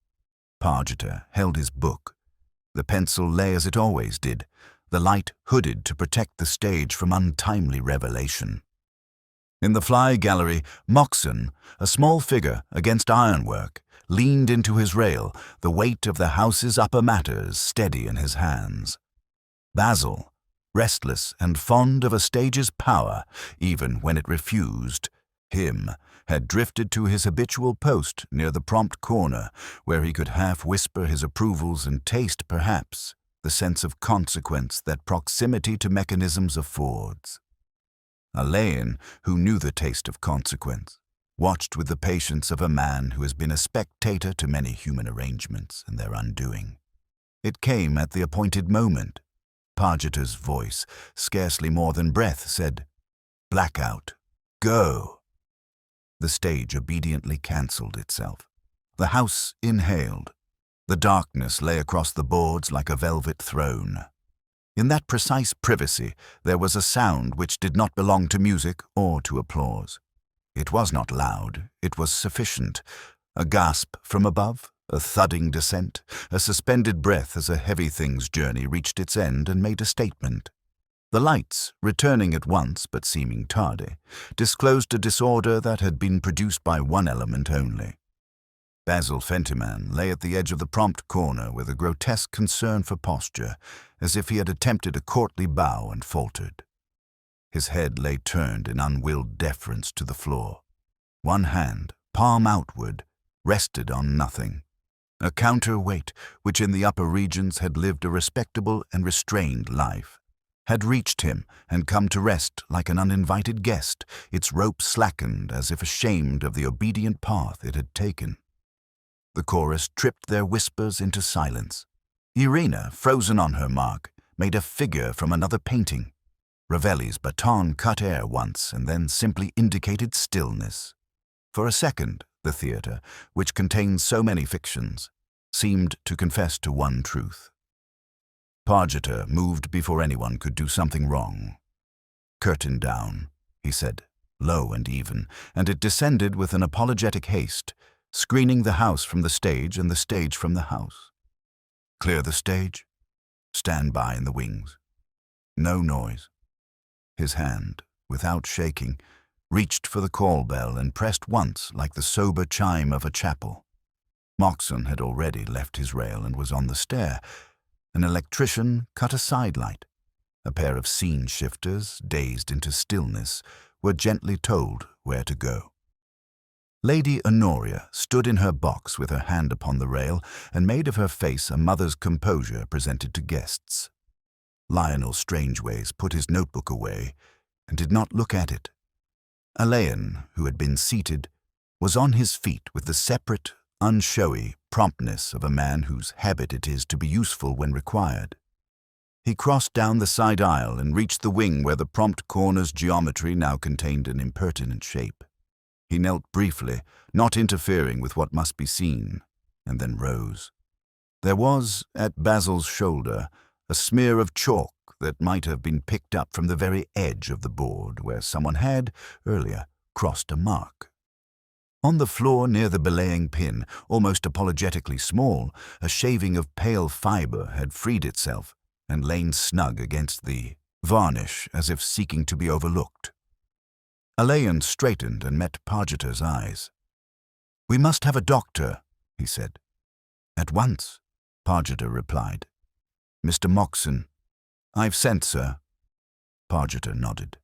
Pargeter held his book. The pencil lay as it always did, the light hooded to protect the stage from untimely revelation. In the fly gallery, Moxon, a small figure against ironwork, leaned into his rail, the weight of the house's upper matters steady in his hands. Basil, restless and fond of a stage's power, even when it refused him, had drifted to his habitual post near the prompt corner, where he could half whisper his approvals and taste, perhaps, the sense of consequence that proximity to mechanisms affords. Alleyn, who knew the taste of consequence, watched with the patience of a man who has been a spectator to many human arrangements and their undoing. It came at the appointed moment. Pargeter's voice, scarcely more than breath, said, "Blackout, go." The stage obediently cancelled itself. The house inhaled. The darkness lay across the boards like a velvet throne. In that precise privacy there was a sound which did not belong to music or to applause. It was not loud, it was sufficient. A gasp from above, a thudding descent, a suspended breath as a heavy thing's journey reached its end and made a statement. The lights, returning at once but seeming tardy, disclosed a disorder that had been produced by one element only. Basil Fentiman lay at the edge of the prompt corner with a grotesque concern for posture, as if he had attempted a courtly bow and faltered. His head lay turned in unwilled deference to the floor. One hand, palm outward, rested on nothing. A counterweight, which in the upper regions had lived a respectable and restrained life, had reached him and come to rest like an uninvited guest, its rope slackened as if ashamed of the obedient path it had taken. The chorus tripped their whispers into silence. Irina, frozen on her mark, made a figure from another painting. Ravelli's baton cut air once and then simply indicated stillness. For a second, the theatre, which contains so many fictions, seemed to confess to one truth. Pargeter moved before anyone could do something wrong. "Curtain down," he said, low and even, and it descended with an apologetic haste, screening the house from the stage and the stage from the house. "Clear the stage. Stand by in the wings. No noise." His hand, without shaking, reached for the call bell and pressed once like the sober chime of a chapel. Moxon had already left his rail and was on the stair. An electrician cut a sidelight. A pair of scene shifters, dazed into stillness, were gently told where to go. Lady Honoria stood in her box with her hand upon the rail and made of her face a mother's composure presented to guests. Lionel Strangeways put his notebook away and did not look at it. Alleyn, who had been seated, was on his feet with the separate, unshowy promptness of a man whose habit it is to be useful when required. He crossed down the side aisle and reached the wing where the prompt corner's geometry now contained an impertinent shape. He knelt briefly, not interfering with what must be seen, and then rose. There was, at Basil's shoulder, a smear of chalk that might have been picked up from the very edge of the board where someone had, earlier, crossed a mark. On the floor near the belaying pin, almost apologetically small, a shaving of pale fibre had freed itself and lain snug against the varnish as if seeking to be overlooked. Alleyn straightened and met Pargeter's eyes. "We must have a doctor," he said. "At once," Pargeter replied. "Mr. Moxon." "I've sent, sir." Pargeter nodded.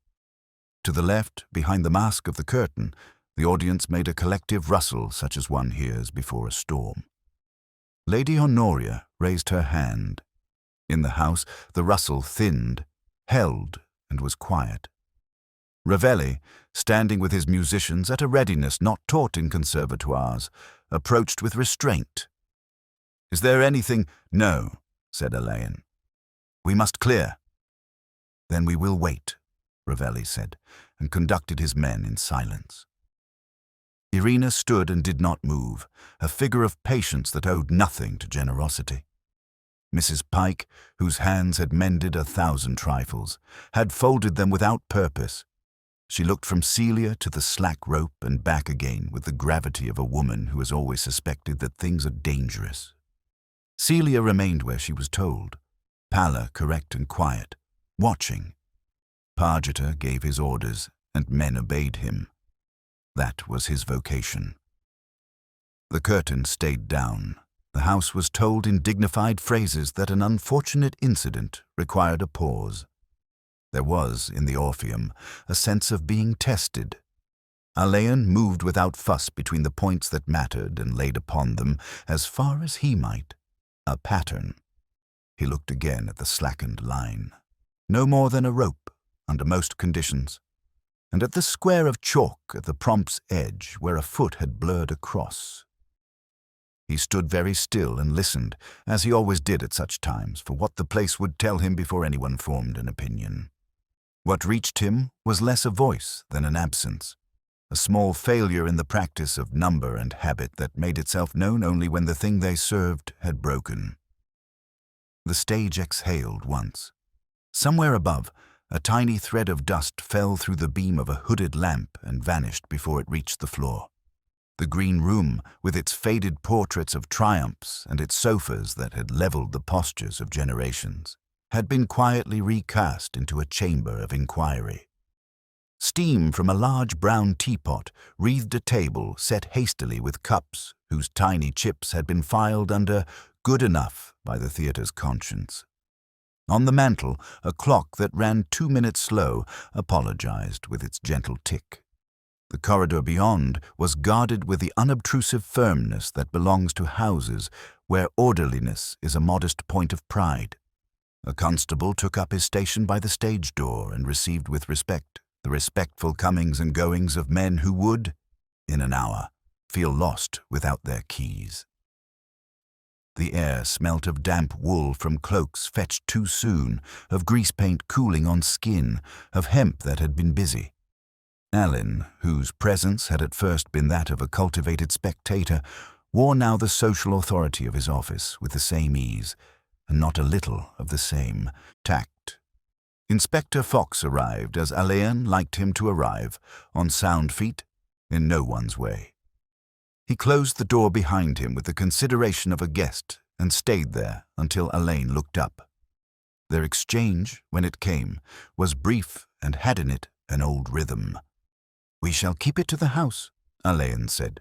To the left, behind the mask of the curtain, the audience made a collective rustle such as one hears before a storm. Lady Honoria raised her hand. In the house, the rustle thinned, held, and was quiet. Ravelli, standing with his musicians at a readiness not taught in conservatoires, approached with restraint. "Is there anything—" "No," said Alleyn. "We must clear." "Then we will wait," Ravelli said, and conducted his men in silence. Irina stood and did not move, a figure of patience that owed nothing to generosity. Mrs. Pike, whose hands had mended 1,000 trifles, had folded them without purpose. She looked from Celia to the slack rope and back again with the gravity of a woman who has always suspected that things are dangerous. Celia remained where she was told, pallor correct and quiet, watching. Pargeter gave his orders, and men obeyed him. That was his vocation. The curtain stayed down. The house was told in dignified phrases that an unfortunate incident required a pause. There was, in the Orpheum, a sense of being tested. Alleyn moved without fuss between the points that mattered and laid upon them, as far as he might, a pattern. He looked again at the slackened line. No more than a rope, under most conditions, and at the square of chalk at the prompt's edge where a foot had blurred across. He stood very still and listened, as he always did at such times, for what the place would tell him before anyone formed an opinion. What reached him was less a voice than an absence, a small failure in the practice of number and habit that made itself known only when the thing they served had broken. The stage exhaled once. Somewhere above, a tiny thread of dust fell through the beam of a hooded lamp and vanished before it reached the floor. The green room, with its faded portraits of triumphs and its sofas that had leveled the postures of generations, had been quietly recast into a chamber of inquiry. Steam from a large brown teapot wreathed a table set hastily with cups whose tiny chips had been filed under "good enough" by the theatre's conscience. On the mantel, a clock that ran 2 minutes slow apologized with its gentle tick. The corridor beyond was guarded with the unobtrusive firmness that belongs to houses where orderliness is a modest point of pride. A constable took up his station by the stage door and received with respect the respectful comings and goings of men who would, in an hour, feel lost without their keys. The air smelt of damp wool from cloaks fetched too soon, of grease paint cooling on skin, of hemp that had been busy. Alleyn, whose presence had at first been that of a cultivated spectator, wore now the social authority of his office with the same ease, and not a little of the same tact. Inspector Fox arrived as Alleyn liked him to arrive, on sound feet, in no one's way. He closed the door behind him with the consideration of a guest and stayed there until Alleyn looked up. Their exchange, when it came, was brief and had in it an old rhythm. "We shall keep it to the house," Alleyn said.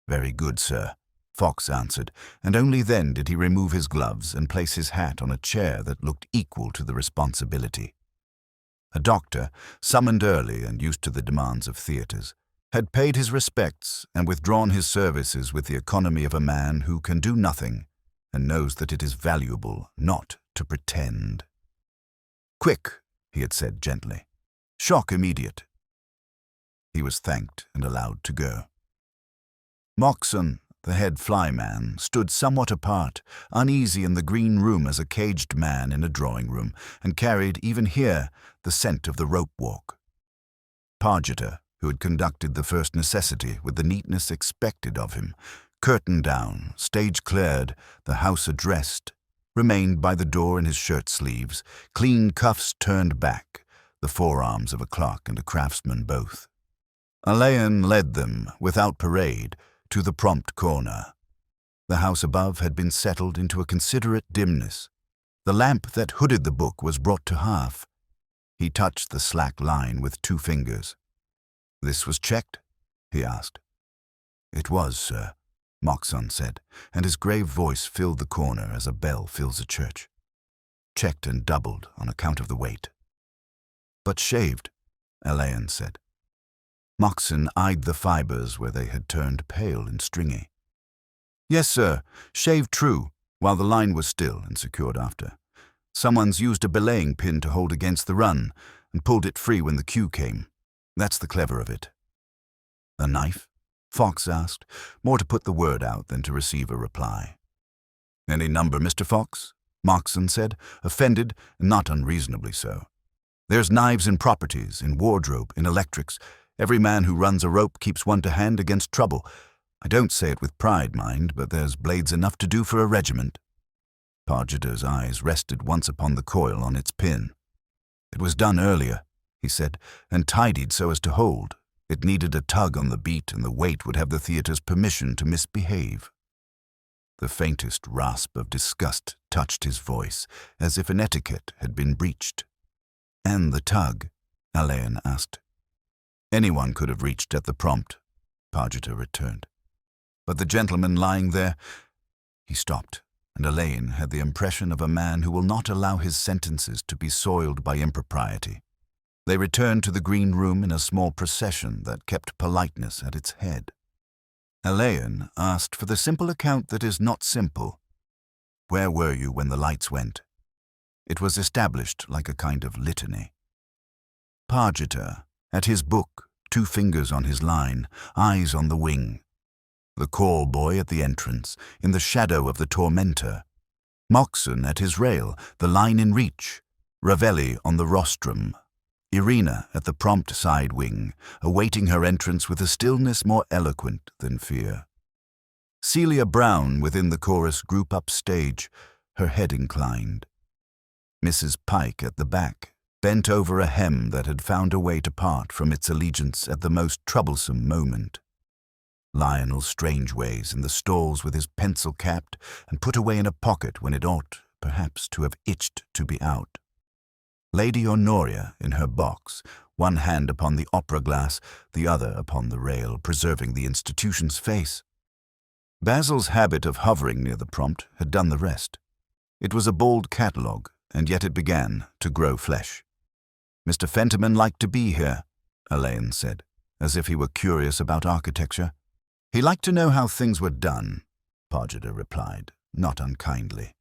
"Very good, sir," Fox answered, and only then did he remove his gloves and place his hat on a chair that looked equal to the responsibility. a doctor, summoned early and used to the demands of theatres, had paid his respects and withdrawn his services with the economy of a man who can do nothing and knows that it is valuable not to pretend. "Quick," he had said gently. "Shock immediate." He was thanked and allowed to go. Moxon, the head flyman, stood somewhat apart, uneasy in the green room as a caged man in a drawing-room, and carried, even here, the scent of the rope-walk. Pargeter, who had conducted the first necessity with the neatness expected of him, curtain down, stage cleared, the house addressed, remained by the door in his shirt-sleeves, clean cuffs turned back, the forearms of a clerk and a craftsman both. Alleyn led them, without parade, to the prompt corner. The house above had been settled into a considerate dimness. The lamp that hooded the book was brought to half. He touched the slack line with 2 fingers. "This was checked?" he asked. "It was, sir," Moxon said, and his grave voice filled the corner as a bell fills a church. "Checked and doubled on account of the weight." "But shaved," Alleyn said. Moxon eyed the fibres where they had turned pale and stringy. "Yes, sir, shaved true, while the line was still and secured after. Someone's used a belaying pin to hold against the run and pulled it free when the cue came. That's the clever of it." "A knife?" Fox asked, more to put the word out than to receive a reply. "Any number, Mr. Fox?" Moxon said, offended, and not unreasonably so. "There's knives in properties, in wardrobe, in electrics. Every man who runs a rope keeps one to hand against trouble. I don't say it with pride, mind, but there's blades enough to do for a regiment." Pargeter's eyes rested once upon the coil on its pin. "It was done earlier," he said, "and tidied so as to hold. It needed a tug on the beat, and the weight would have the theatre's permission to misbehave." The faintest rasp of disgust touched his voice, as if an etiquette had been breached. "And the tug?" Alleyn asked. "Anyone could have reached at the prompt," Pargeter returned. "But the gentleman lying there—" He stopped, and Alleyn had the impression of a man who will not allow his sentences to be soiled by impropriety. They returned to the green room in a small procession that kept politeness at its head. Alleyn asked for the simple account that is not simple. "Where were you when the lights went?" It was established like a kind of litany. Pargeter, at his book, 2 fingers on his line, eyes on the wing. The call boy at the entrance, in the shadow of the tormentor. Moxon at his rail, the line in reach. Ravelli on the rostrum. Irina at the prompt side wing, awaiting her entrance with a stillness more eloquent than fear. Celia Brown within the chorus group upstage, her head inclined. Mrs. Pike at the back, bent over a hem that had found a way to part from its allegiance at the most troublesome moment. Lionel Strangeways in the stalls with his pencil capped and put away in a pocket when it ought, perhaps, to have itched to be out. Lady Honoria in her box, one hand upon the opera glass, the other upon the rail, preserving the institution's face. Basil's habit of hovering near the prompt had done the rest. It was a bold catalogue, and yet it began to grow flesh. "Mr. Fentiman liked to be here," Alleyn said, as if he were curious about architecture. "He liked to know how things were done," Pargeter replied, not unkindly.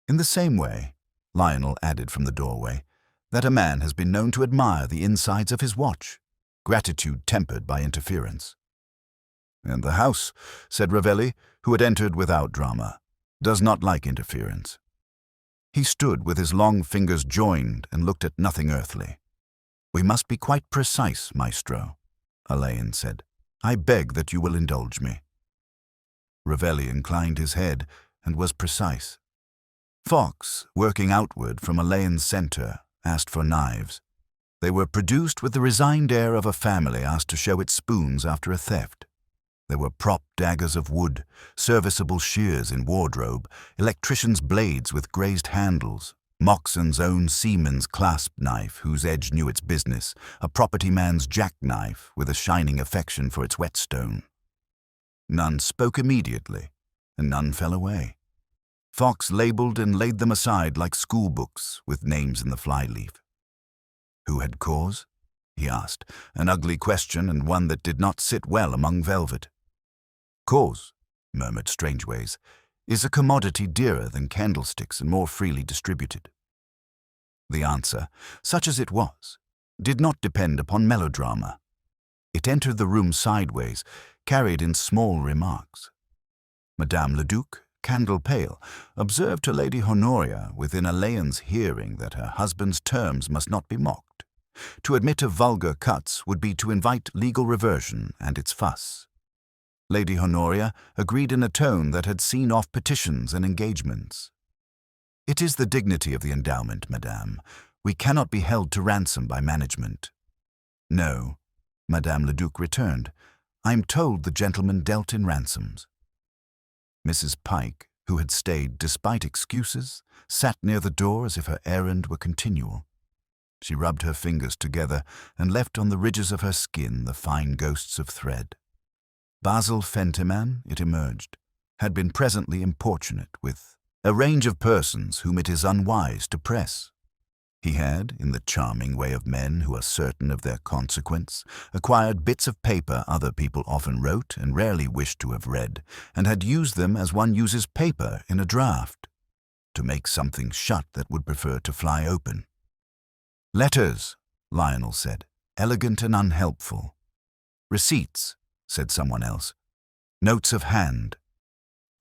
"In the same way," Lionel added from the doorway, "that a man has been known to admire the insides of his watch, gratitude tempered by interference." "And the house," said Ravelli, who had entered without drama, "does not like interference." He stood with his long fingers joined and looked at nothing earthly. "We must be quite precise, maestro," Alleyn said. "I beg that you will indulge me." Ravelli inclined his head and was precise. Fox, working outward from Alleyn's centre, asked for knives. They were produced with the resigned air of a family asked to show its spoons after a theft. There were prop daggers of wood, serviceable shears in wardrobe, electricians' blades with grazed handles, Moxon's own seaman's clasp knife whose edge knew its business, a property man's jackknife with a shining affection for its whetstone. None spoke immediately, and none fell away. Fox labelled and laid them aside like schoolbooks with names in the flyleaf. Who had cause? He asked, an ugly question and one that did not sit well among velvet. Cause, murmured Strangeways, is a commodity dearer than candlesticks and more freely distributed. The answer, such as it was, did not depend upon melodrama. It entered the room sideways, carried in small remarks. Madame Leduc, candle pale, observed to Lady Honoria within Alleyn's hearing that her husband's terms must not be mocked. To admit of vulgar cuts would be to invite legal reversion and its fuss. Lady Honoria agreed in a tone that had seen off petitions and engagements. "It is the dignity of the endowment, madame. We cannot be held to ransom by management." "No," Madame Leduc returned. "I am told the gentleman dealt in ransoms." Mrs. Pike, who had stayed despite excuses, sat near the door as if her errand were continual. She rubbed her fingers together and left on the ridges of her skin the fine ghosts of thread. Basil Fentiman, it emerged, had been presently importunate with a range of persons whom it is unwise to press. He had, in the charming way of men who are certain of their consequence, acquired bits of paper other people often wrote and rarely wished to have read, and had used them as one uses paper in a draft, to make something shut that would prefer to fly open. "Letters," Lionel said, "elegant and unhelpful." "Receipts," said someone else. "Notes of hand."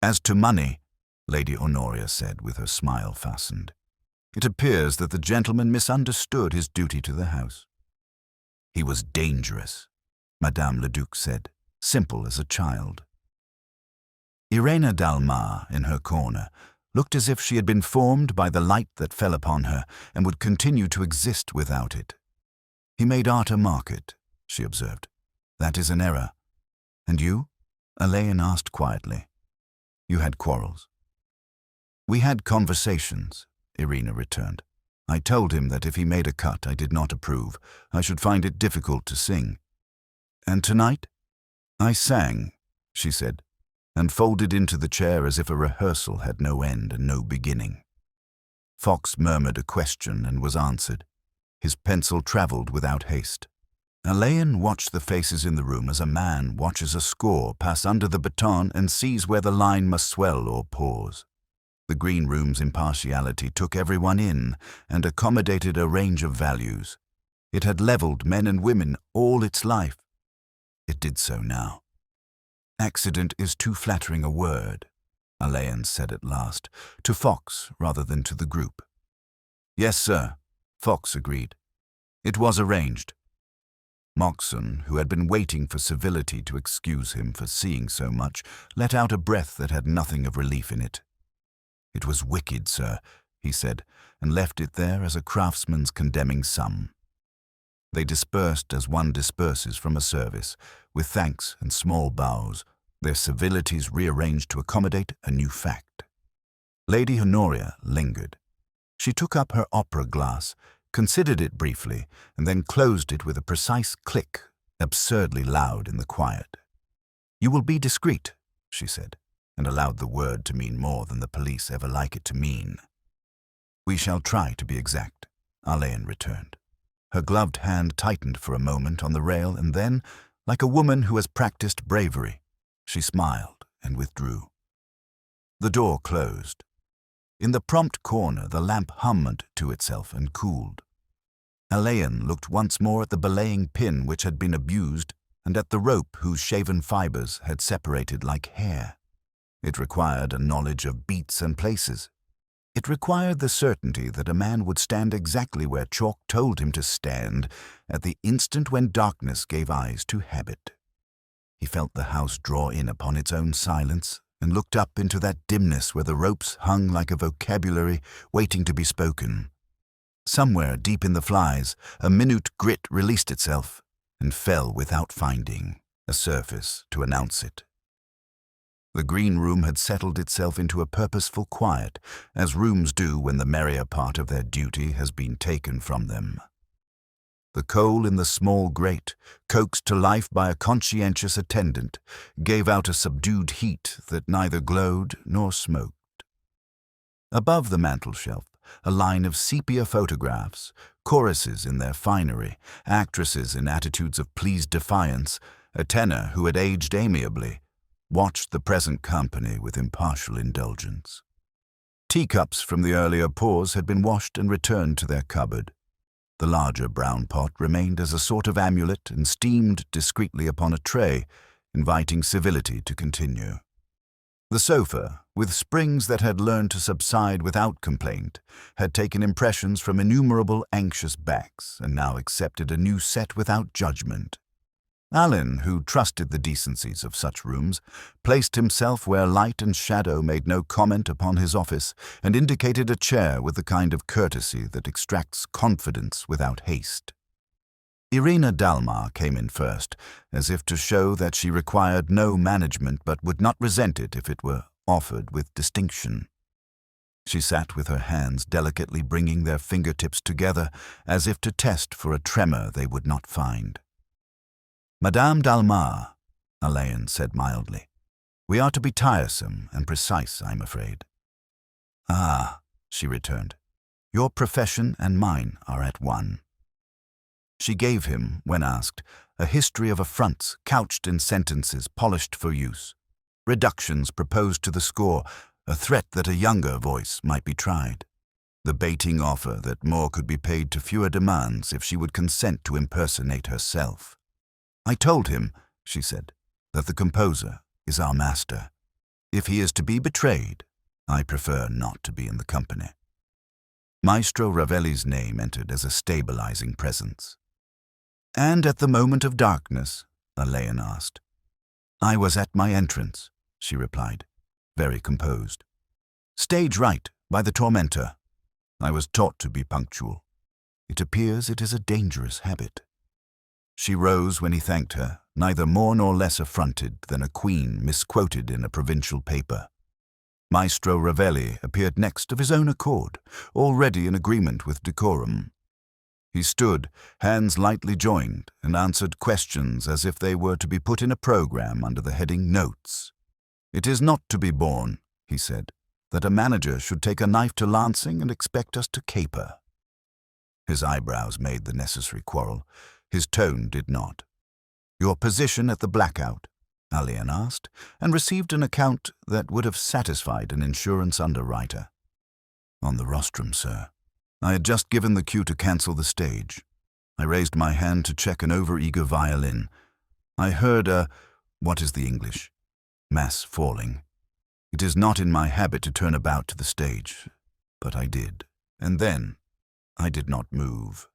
"As to money," Lady Honoria said with her smile fastened, "it appears that the gentleman misunderstood his duty to the house." "He was dangerous," Madame Leduc said, simple as a child. Irena Dalmar, in her corner, looked as if she had been formed by the light that fell upon her and would continue to exist without it. "He made art a market," she observed. "That is an error." "And you?" Alleyn asked quietly. "You had quarrels?" "We had conversations," Irena returned. "I told him that if he made a cut I did not approve, I should find it difficult to sing." "And tonight?" "I sang," she said, and folded into the chair as if a rehearsal had no end and no beginning. Fox murmured a question and was answered. His pencil travelled without haste. Alleyn watched the faces in the room as a man watches a score pass under the baton and sees where the line must swell or pause. The green room's impartiality took everyone in and accommodated a range of values. It had levelled men and women all its life. It did so now. "Accident is too flattering a word," Alleyn said at last, to Fox rather than to the group. "Yes, sir," Fox agreed. "It was arranged." Moxon, who had been waiting for civility to excuse him for seeing so much, let out a breath that had nothing of relief in it. "It was wicked, sir," he said, and left it there as a craftsman's condemning sum. They dispersed as one disperses from a service, with thanks and small bows, their civilities rearranged to accommodate a new fact. Lady Honoria lingered. She took up her opera glass, considered it briefly, and then closed it with a precise click, absurdly loud in the quiet. "You will be discreet," she said, and allowed the word to mean more than the police ever like it to mean. "We shall try to be exact," Alleyn returned. Her gloved hand tightened for a moment on the rail and then, like a woman who has practiced bravery, she smiled and withdrew. The door closed. In the prompt corner the lamp hummed to itself and cooled. Alleyn looked once more at the belaying pin which had been abused and at the rope whose shaven fibres had separated like hair. It required a knowledge of beats and places. It required the certainty that a man would stand exactly where chalk told him to stand at the instant when darkness gave eyes to habit. He felt the house draw in upon its own silence and looked up into that dimness where the ropes hung like a vocabulary waiting to be spoken. Somewhere deep in the flies, a minute grit released itself and fell without finding a surface to announce it. The green room had settled itself into a purposeful quiet, as rooms do when the merrier part of their duty has been taken from them. The coal in the small grate, coaxed to life by a conscientious attendant, gave out a subdued heat that neither glowed nor smoked. Above the mantel-shelf, a line of sepia photographs, choruses in their finery, actresses in attitudes of pleased defiance, a tenor who had aged amiably, watched the present company with impartial indulgence. Teacups from the earlier pours had been washed and returned to their cupboard. The larger brown pot remained as a sort of amulet and steamed discreetly upon a tray, inviting civility to continue. The sofa, with springs that had learned to subside without complaint, had taken impressions from innumerable anxious backs and now accepted a new set without judgment. Alleyn, who trusted the decencies of such rooms, placed himself where light and shadow made no comment upon his office and indicated a chair with the kind of courtesy that extracts confidence without haste. Irina Dalmar came in first, as if to show that she required no management but would not resent it if it were offered with distinction. She sat with her hands delicately bringing their fingertips together as if to test for a tremor they would not find. "Madame Dalmar," Alleyn said mildly, "we are to be tiresome and precise, I'm afraid." "Ah," she returned, "your profession and mine are at one." She gave him, when asked, a history of affronts couched in sentences polished for use, reductions proposed to the score, a threat that a younger voice might be tried, the baiting offer that more could be paid to fewer demands if she would consent to impersonate herself. "I told him," she said, "that the composer is our master. If he is to be betrayed, I prefer not to be in the company." Maestro Ravelli's name entered as a stabilizing presence. "And at the moment of darkness?" Alleyn asked. "I was at my entrance," she replied, very composed. "Stage right, by the tormentor. I was taught to be punctual. It appears it is a dangerous habit." She rose when he thanked her, neither more nor less affronted than a queen misquoted in a provincial paper. Maestro Ravelli appeared next of his own accord, already in agreement with decorum. He stood, hands lightly joined, and answered questions as if they were to be put in a program under the heading Notes. "It is not to be borne," he said, "that a manager should take a knife to lancing and expect us to caper." His eyebrows made the necessary quarrel. His tone did not. "Your position at the Blackout?" Alleyn asked, and received an account that would have satisfied an insurance underwriter. "On the rostrum, sir. I had just given the cue to cancel the stage. I raised my hand to check an overeager violin. I heard what is the English? Mass falling. It is not in my habit to turn about to the stage, but I did, and then I did not move."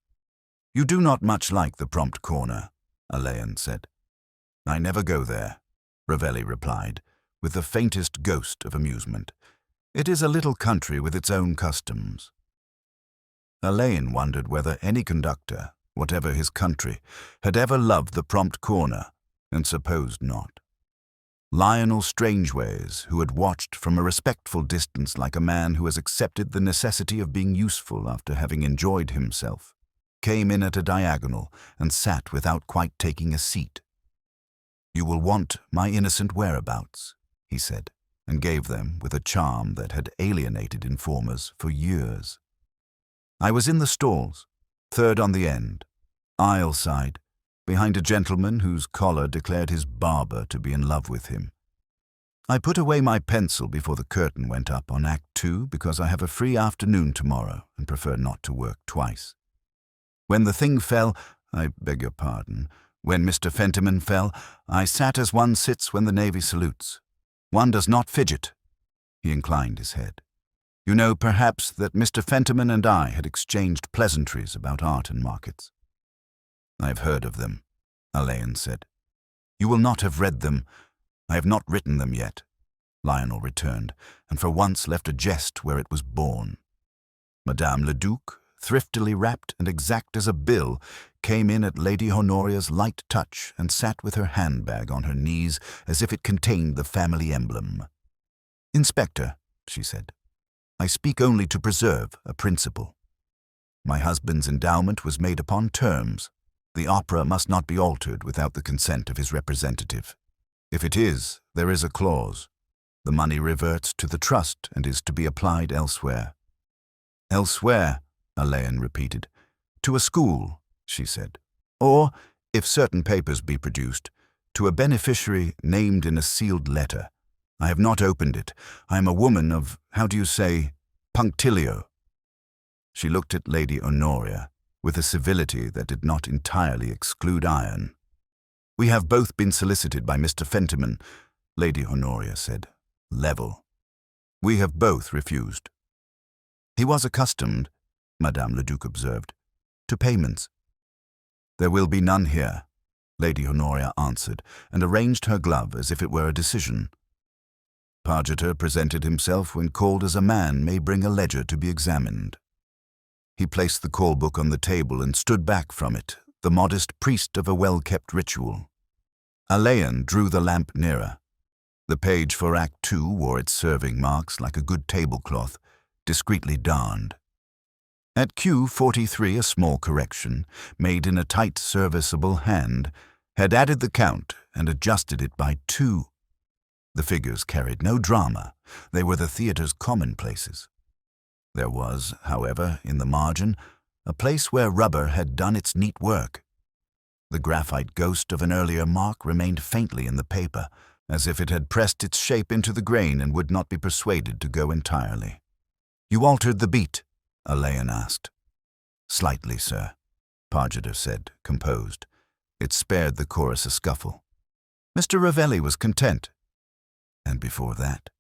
"You do not much like the prompt corner," Alleyn said. "I never go there," Ravelli replied, with the faintest ghost of amusement. "It is a little country with its own customs." Alleyn wondered whether any conductor, whatever his country, had ever loved the prompt corner, and supposed not. Lionel Strangeways, who had watched from a respectful distance like a man who has accepted the necessity of being useful after having enjoyed himself, came in at a diagonal and sat without quite taking a seat. "You will want my innocent whereabouts," he said, and gave them with a charm that had alienated informers for years. "I was in the stalls, third on the end, aisle side, behind a gentleman whose collar declared his barber to be in love with him. I put away my pencil before the curtain went up on Act 2 because I have a free afternoon tomorrow and prefer not to work twice. When the thing fell, I beg your pardon, when Mr. Fentiman fell, I sat as one sits when the Navy salutes. One does not fidget." He inclined his head. "You know, perhaps, that Mr. Fentiman and I had exchanged pleasantries about art and markets." "I've heard of them," Alleyn said. "You will not have read them. I have not written them yet," Lionel returned, and for once left a jest where it was born. Madame Leduc, thriftily wrapped and exact as a bill, came in at Lady Honoria's light touch and sat with her handbag on her knees as if it contained the family emblem. "Inspector," she said, "I speak only to preserve a principle. My husband's endowment was made upon terms. The opera must not be altered without the consent of his representative. If it is, there is a clause. The money reverts to the trust and is to be applied elsewhere." "Elsewhere," Alleyn repeated. To a school, she said. Or, if certain papers be produced, to a beneficiary named in a sealed letter. I have not opened it. I am a woman of, how do you say, punctilio. She looked at Lady Honoria with a civility that did not entirely exclude iron. We have both been solicited by Mr. Fentiman, Lady Honoria said. Level. We have both refused. He was accustomed, Madame le Duc observed, to payments. There will be none here, Lady Honoria answered, and arranged her glove as if it were a decision. Pargeter presented himself when called as a man may bring a ledger to be examined. He placed the call book on the table and stood back from it, the modest priest of a well-kept ritual. Alleyn drew the lamp nearer. The page for Act 2 wore its serving marks like a good tablecloth, discreetly darned. At Q43 a small correction, made in a tight serviceable hand, had added the count and adjusted it by 2. The figures carried no drama. They were the theatre's commonplaces. There was, however, in the margin, a place where rubber had done its neat work. The graphite ghost of an earlier mark remained faintly in the paper, as if it had pressed its shape into the grain and would not be persuaded to go entirely. You altered the beat? Alleyn asked. Slightly, sir, Pargeter said, composed. It spared the chorus a scuffle. Mr. Ravelli was content. And before that?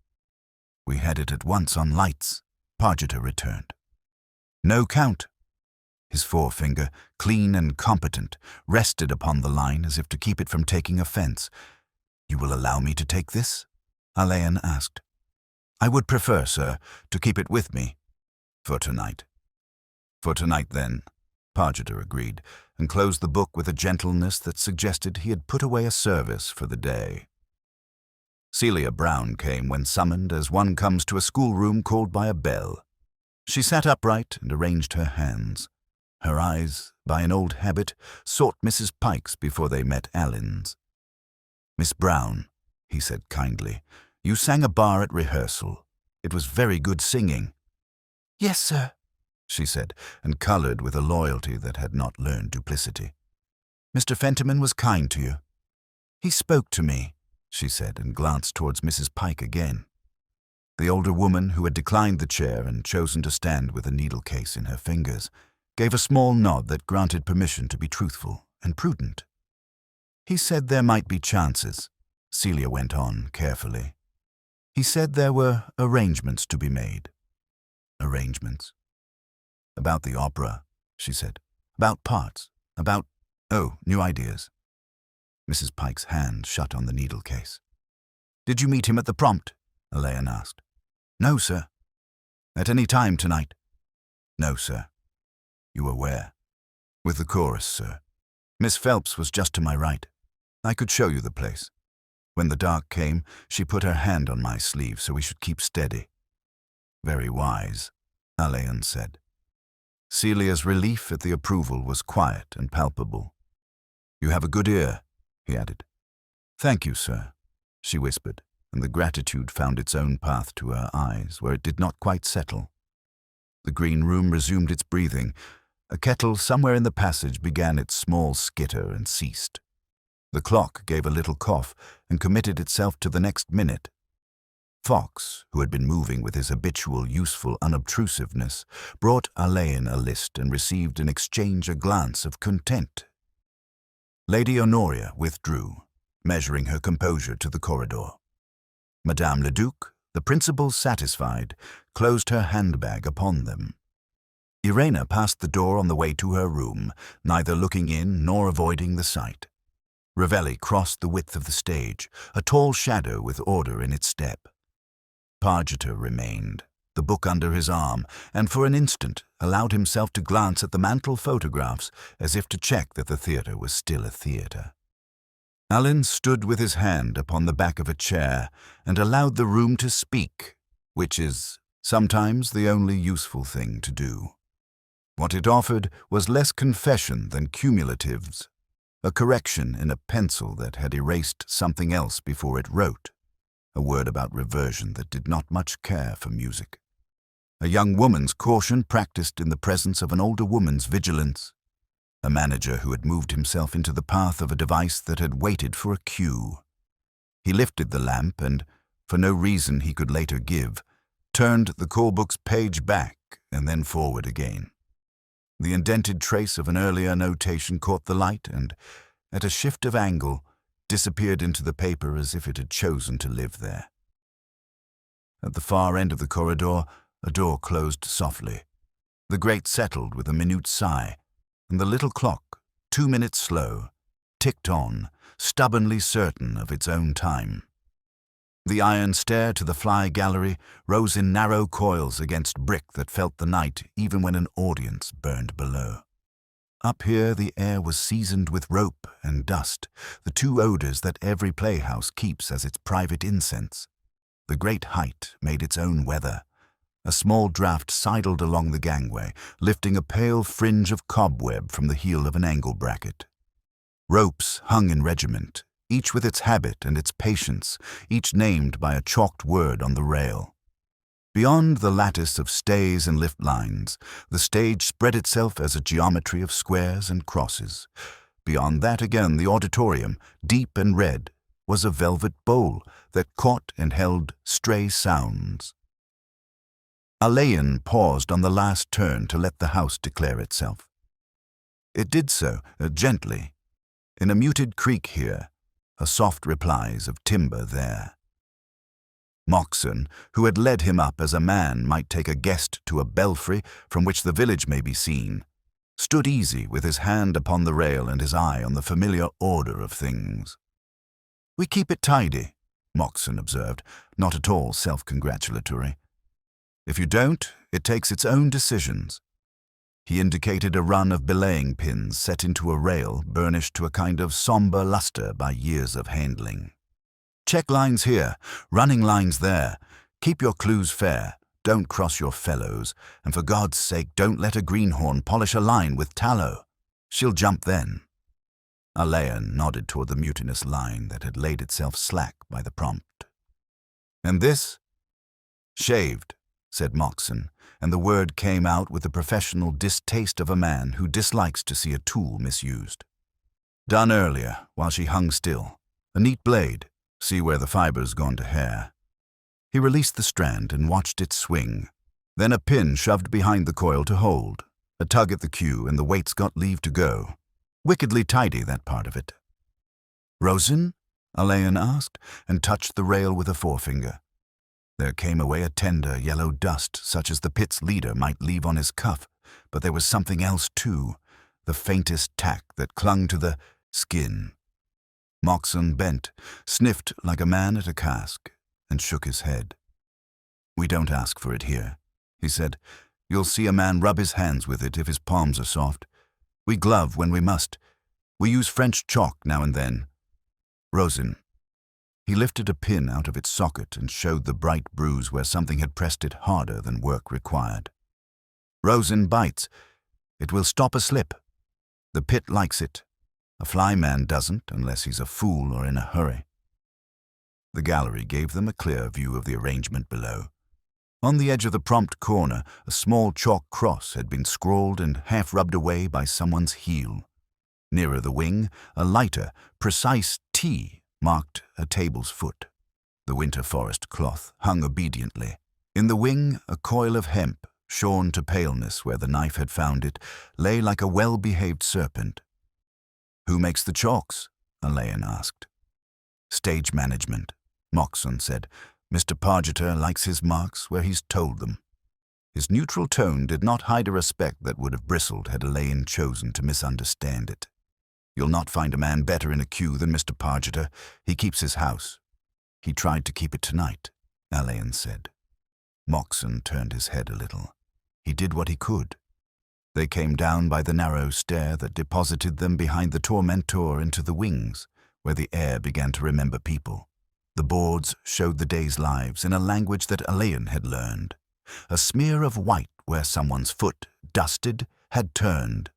We had it at once on lights, Pargeter returned. No count. His forefinger, clean and competent, rested upon the line as if to keep it from taking offense. You will allow me to take this? Alleyn asked. I would prefer, sir, to keep it with me. For tonight. For tonight, then, Pargeter agreed, and closed the book with a gentleness that suggested he had put away a service for the day. Celia Brown came when summoned as one comes to a schoolroom called by a bell. She sat upright and arranged her hands. Her eyes, by an old habit, sought Mrs. Pike's before they met Alleyn's. Miss Brown, he said kindly, you sang a bar at rehearsal. It was very good singing. Yes, sir, she said, and coloured with a loyalty that had not learned duplicity. Mr. Fentiman was kind to you. He spoke to me, she said, and glanced towards Mrs. Pike again. The older woman, who had declined the chair and chosen to stand with a needle case in her fingers, gave a small nod that granted permission to be truthful and prudent. He said there might be chances, Celia went on carefully. He said there were arrangements to be made. Arrangements? About the opera, she said. About parts. About, new ideas. Mrs. Pike's hand shut on the needle case. Did you meet him at the prompt? Alleyn asked. No, sir. At any time tonight? No, sir. You were where? With the chorus, sir. Miss Phelps was just to my right. I could show you the place. When the dark came, she put her hand on my sleeve so we should keep steady. Very wise, Alleyn said. Celia's relief at the approval was quiet and palpable. You have a good ear, he added. Thank you, sir, she whispered, and the gratitude found its own path to her eyes, where it did not quite settle. The green room resumed its breathing. A kettle somewhere in the passage began its small skitter and ceased. The clock gave a little cough and committed itself to the next minute. Fox, who had been moving with his habitual useful unobtrusiveness, brought Alleyn a list and received in exchange a glance of content. Lady Honoria withdrew, measuring her composure to the corridor. Madame le Duc, the principal satisfied, closed her handbag upon them. Irena passed the door on the way to her room, neither looking in nor avoiding the sight. Ravelli crossed the width of the stage, a tall shadow with order in its step. Pargeter remained, the book under his arm, and for an instant allowed himself to glance at the mantel photographs as if to check that the theatre was still a theatre. Alleyn stood with his hand upon the back of a chair and allowed the room to speak, which is sometimes the only useful thing to do. What it offered was less confession than cumulatives, a correction in a pencil that had erased something else before it wrote, a word about reversion that did not much care for music. A young woman's caution practiced in the presence of an older woman's vigilance. A manager who had moved himself into the path of a device that had waited for a cue. He lifted the lamp and, for no reason he could later give, turned the callbook's page back and then forward again. The indented trace of an earlier notation caught the light and, at a shift of angle, disappeared into the paper as if it had chosen to live there. At the far end of the corridor, a door closed softly. The grate settled with a minute sigh, and the little clock, 2 minutes slow, ticked on, stubbornly certain of its own time. The iron stair to the fly gallery rose in narrow coils against brick that felt the night even when an audience burned below. Up here the air was seasoned with rope and dust, the two odors that every playhouse keeps as its private incense. The great height made its own weather. A small draught sidled along the gangway, lifting a pale fringe of cobweb from the heel of an angle bracket. Ropes hung in regiment, each with its habit and its patience, each named by a chalked word on the rail. Beyond the lattice of stays and lift lines, the stage spread itself as a geometry of squares and crosses. Beyond that again, the auditorium, deep and red, was a velvet bowl that caught and held stray sounds. Alleyn paused on the last turn to let the house declare itself. It did so, gently. In a muted creak here, a soft replies of timber there. Moxon, who had led him up as a man might take a guest to a belfry from which the village may be seen, stood easy with his hand upon the rail and his eye on the familiar order of things. "We keep it tidy," Moxon observed, not at all self-congratulatory. "If you don't, it takes its own decisions." He indicated a run of belaying pins set into a rail burnished to a kind of sombre luster by years of handling. "Check lines here, running lines there. Keep your clues fair, don't cross your fellows, and for God's sake don't let a greenhorn polish a line with tallow. She'll jump then." Alleyn nodded toward the mutinous line that had laid itself slack by the prompt. "And this?" "Shaved," said Moxon, and the word came out with the professional distaste of a man who dislikes to see a tool misused. "Done earlier, while she hung still. A neat blade. See where the fiber's gone to hair." He released the strand and watched it swing. Then a pin shoved behind the coil to hold. A tug at the cue, and the weights got leave to go. Wickedly tidy, that part of it. "Rosen?" Alleyn asked, and touched the rail with a forefinger. There came away a tender yellow dust, such as the pit's leader might leave on his cuff, but there was something else too, the faintest tack that clung to the skin. Moxon bent, sniffed like a man at a cask, and shook his head. "We don't ask for it here," he said. "You'll see a man rub his hands with it if his palms are soft. We glove when we must. We use French chalk now and then. Rosen." He lifted a pin out of its socket and showed the bright bruise where something had pressed it harder than work required. "Rosen bites. It will stop a slip. The pit likes it. A flyman doesn't unless he's a fool or in a hurry." The gallery gave them a clear view of the arrangement below. On the edge of the prompt corner, a small chalk cross had been scrawled and half rubbed away by someone's heel. Nearer the wing, a lighter, precise T marked a table's foot. The winter forest cloth hung obediently. In the wing, a coil of hemp, shorn to paleness where the knife had found it, lay like a well-behaved serpent. "Who makes the chalks?" Alleyn asked. "Stage management," Moxon said. "Mr. Pargeter likes his marks where he's told them." His neutral tone did not hide a respect that would have bristled had Alleyn chosen to misunderstand it. "You'll not find a man better in a queue than Mr. Pargeter. He keeps his house." "He tried to keep it tonight," Alleyn said. Moxon turned his head a little. He did what he could. They came down by the narrow stair that deposited them behind the tormentor into the wings, where the air began to remember people. The boards showed the day's lives in a language that Alleyn had learned. A smear of white where someone's foot, dusted, had turned.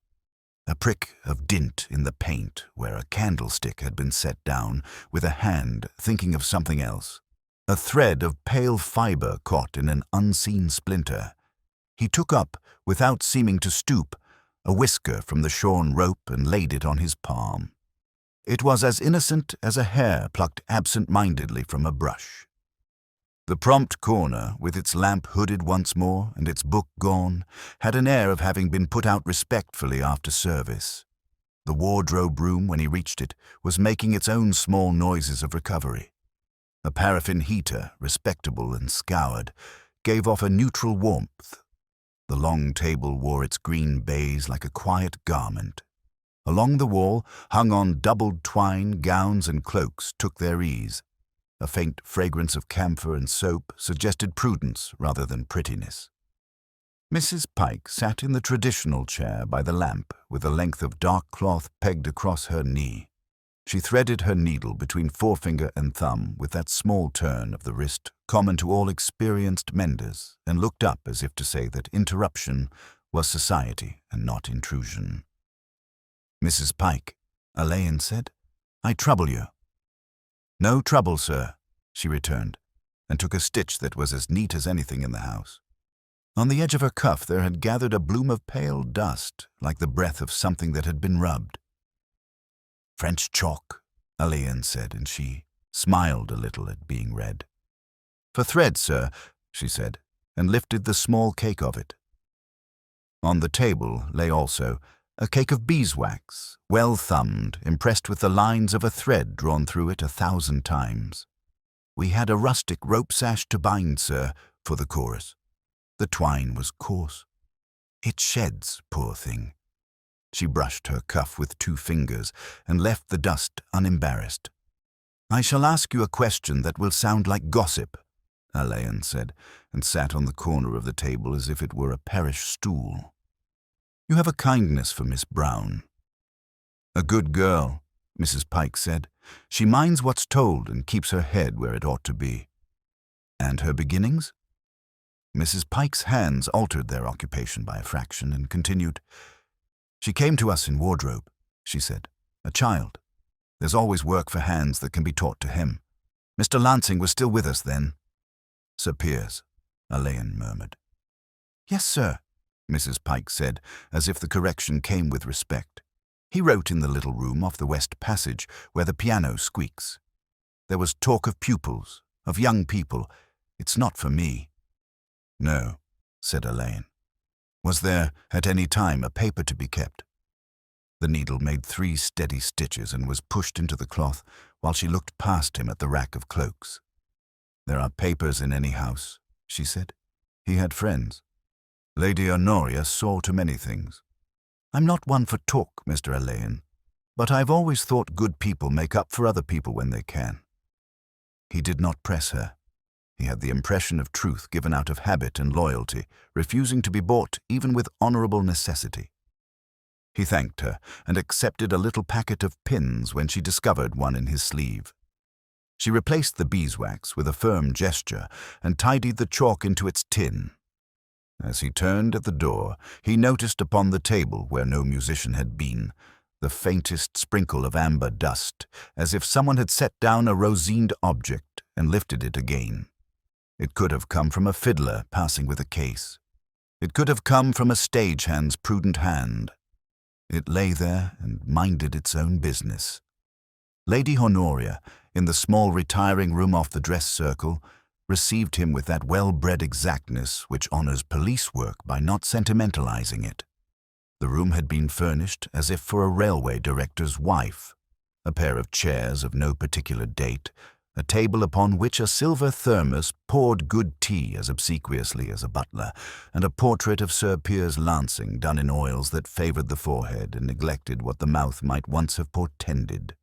A prick of dint in the paint where a candlestick had been set down, with a hand thinking of something else. A thread of pale fiber caught in an unseen splinter, He took up, without seeming to stoop, a whisker from the shorn rope and laid it on his palm. It was as innocent as a hair plucked absent-mindedly from a brush. The prompt corner, with its lamp hooded once more and its book gone, had an air of having been put out respectfully after service. The wardrobe room, when he reached it, was making its own small noises of recovery. A paraffin heater, respectable and scoured, gave off a neutral warmth. The long table wore its green baize like a quiet garment. Along the wall, hung on doubled twine, gowns and cloaks took their ease. A faint fragrance of camphor and soap suggested prudence rather than prettiness. Mrs. Pike sat in the traditional chair by the lamp, with a length of dark cloth pegged across her knee. She threaded her needle between forefinger and thumb with that small turn of the wrist common to all experienced menders, and looked up as if to say that interruption was society and not intrusion. "Mrs. Pike," Alleyn said, "I trouble you." "No trouble, sir," she returned, and took a stitch that was as neat as anything in the house. On the edge of her cuff there had gathered a bloom of pale dust, like the breath of something that had been rubbed. "French chalk," Alleyn said, and she smiled a little at being read. "For thread, sir," she said, and lifted the small cake of it. On the table lay also a cake of beeswax, well thumbed, impressed with the lines of a thread drawn through it 1,000 times. "We had a rustic rope sash to bind, sir, for the chorus. The twine was coarse. It sheds, poor thing." She brushed her cuff with 2 fingers and left the dust unembarrassed. "I shall ask you a question that will sound like gossip," Alleyn said, and sat on the corner of the table as if it were a parish stool. "You have a kindness for Miss Brown." "A good girl," Mrs. Pike said. "She minds what's told and keeps her head where it ought to be." "And her beginnings?" Mrs. Pike's hands altered their occupation by a fraction and continued. "She came to us in wardrobe," she said. "A child. There's always work for hands that can be taught to him. Mr. Lansing was still with us then." "Sir Piers," Alleyn murmured. "Yes, sir," Mrs. Pike said, as if the correction came with respect. "He wrote in the little room off the west passage where the piano squeaks. There was talk of pupils, of young people. It's not for me." "No," said Alleyn. "Was there, at any time, a paper to be kept?" The needle made 3 steady stitches and was pushed into the cloth while she looked past him at the rack of cloaks. "There are papers in any house," she said. "He had friends. Lady Honoria saw to many things. I'm not one for talk, Mr. Alleyn, but I've always thought good people make up for other people when they can." He did not press her. He had the impression of truth given out of habit and loyalty, refusing to be bought even with honorable necessity. He thanked her and accepted a little packet of pins when she discovered one in his sleeve. She replaced the beeswax with a firm gesture and tidied the chalk into its tin. As he turned at the door, he noticed upon the table, where no musician had been, the faintest sprinkle of amber dust, as if someone had set down a rosined object and lifted it again. It could have come from a fiddler passing with a case. It could have come from a stagehand's prudent hand. It lay there and minded its own business. Lady Honoria, in the small retiring room off the dress circle, received him with that well-bred exactness which honors police work by not sentimentalizing it. The room had been furnished as if for a railway director's wife. A pair of chairs of no particular date, a table upon which a silver thermos poured good tea as obsequiously as a butler, and a portrait of Sir Piers Lansing done in oils that favored the forehead and neglected what the mouth might once have portended.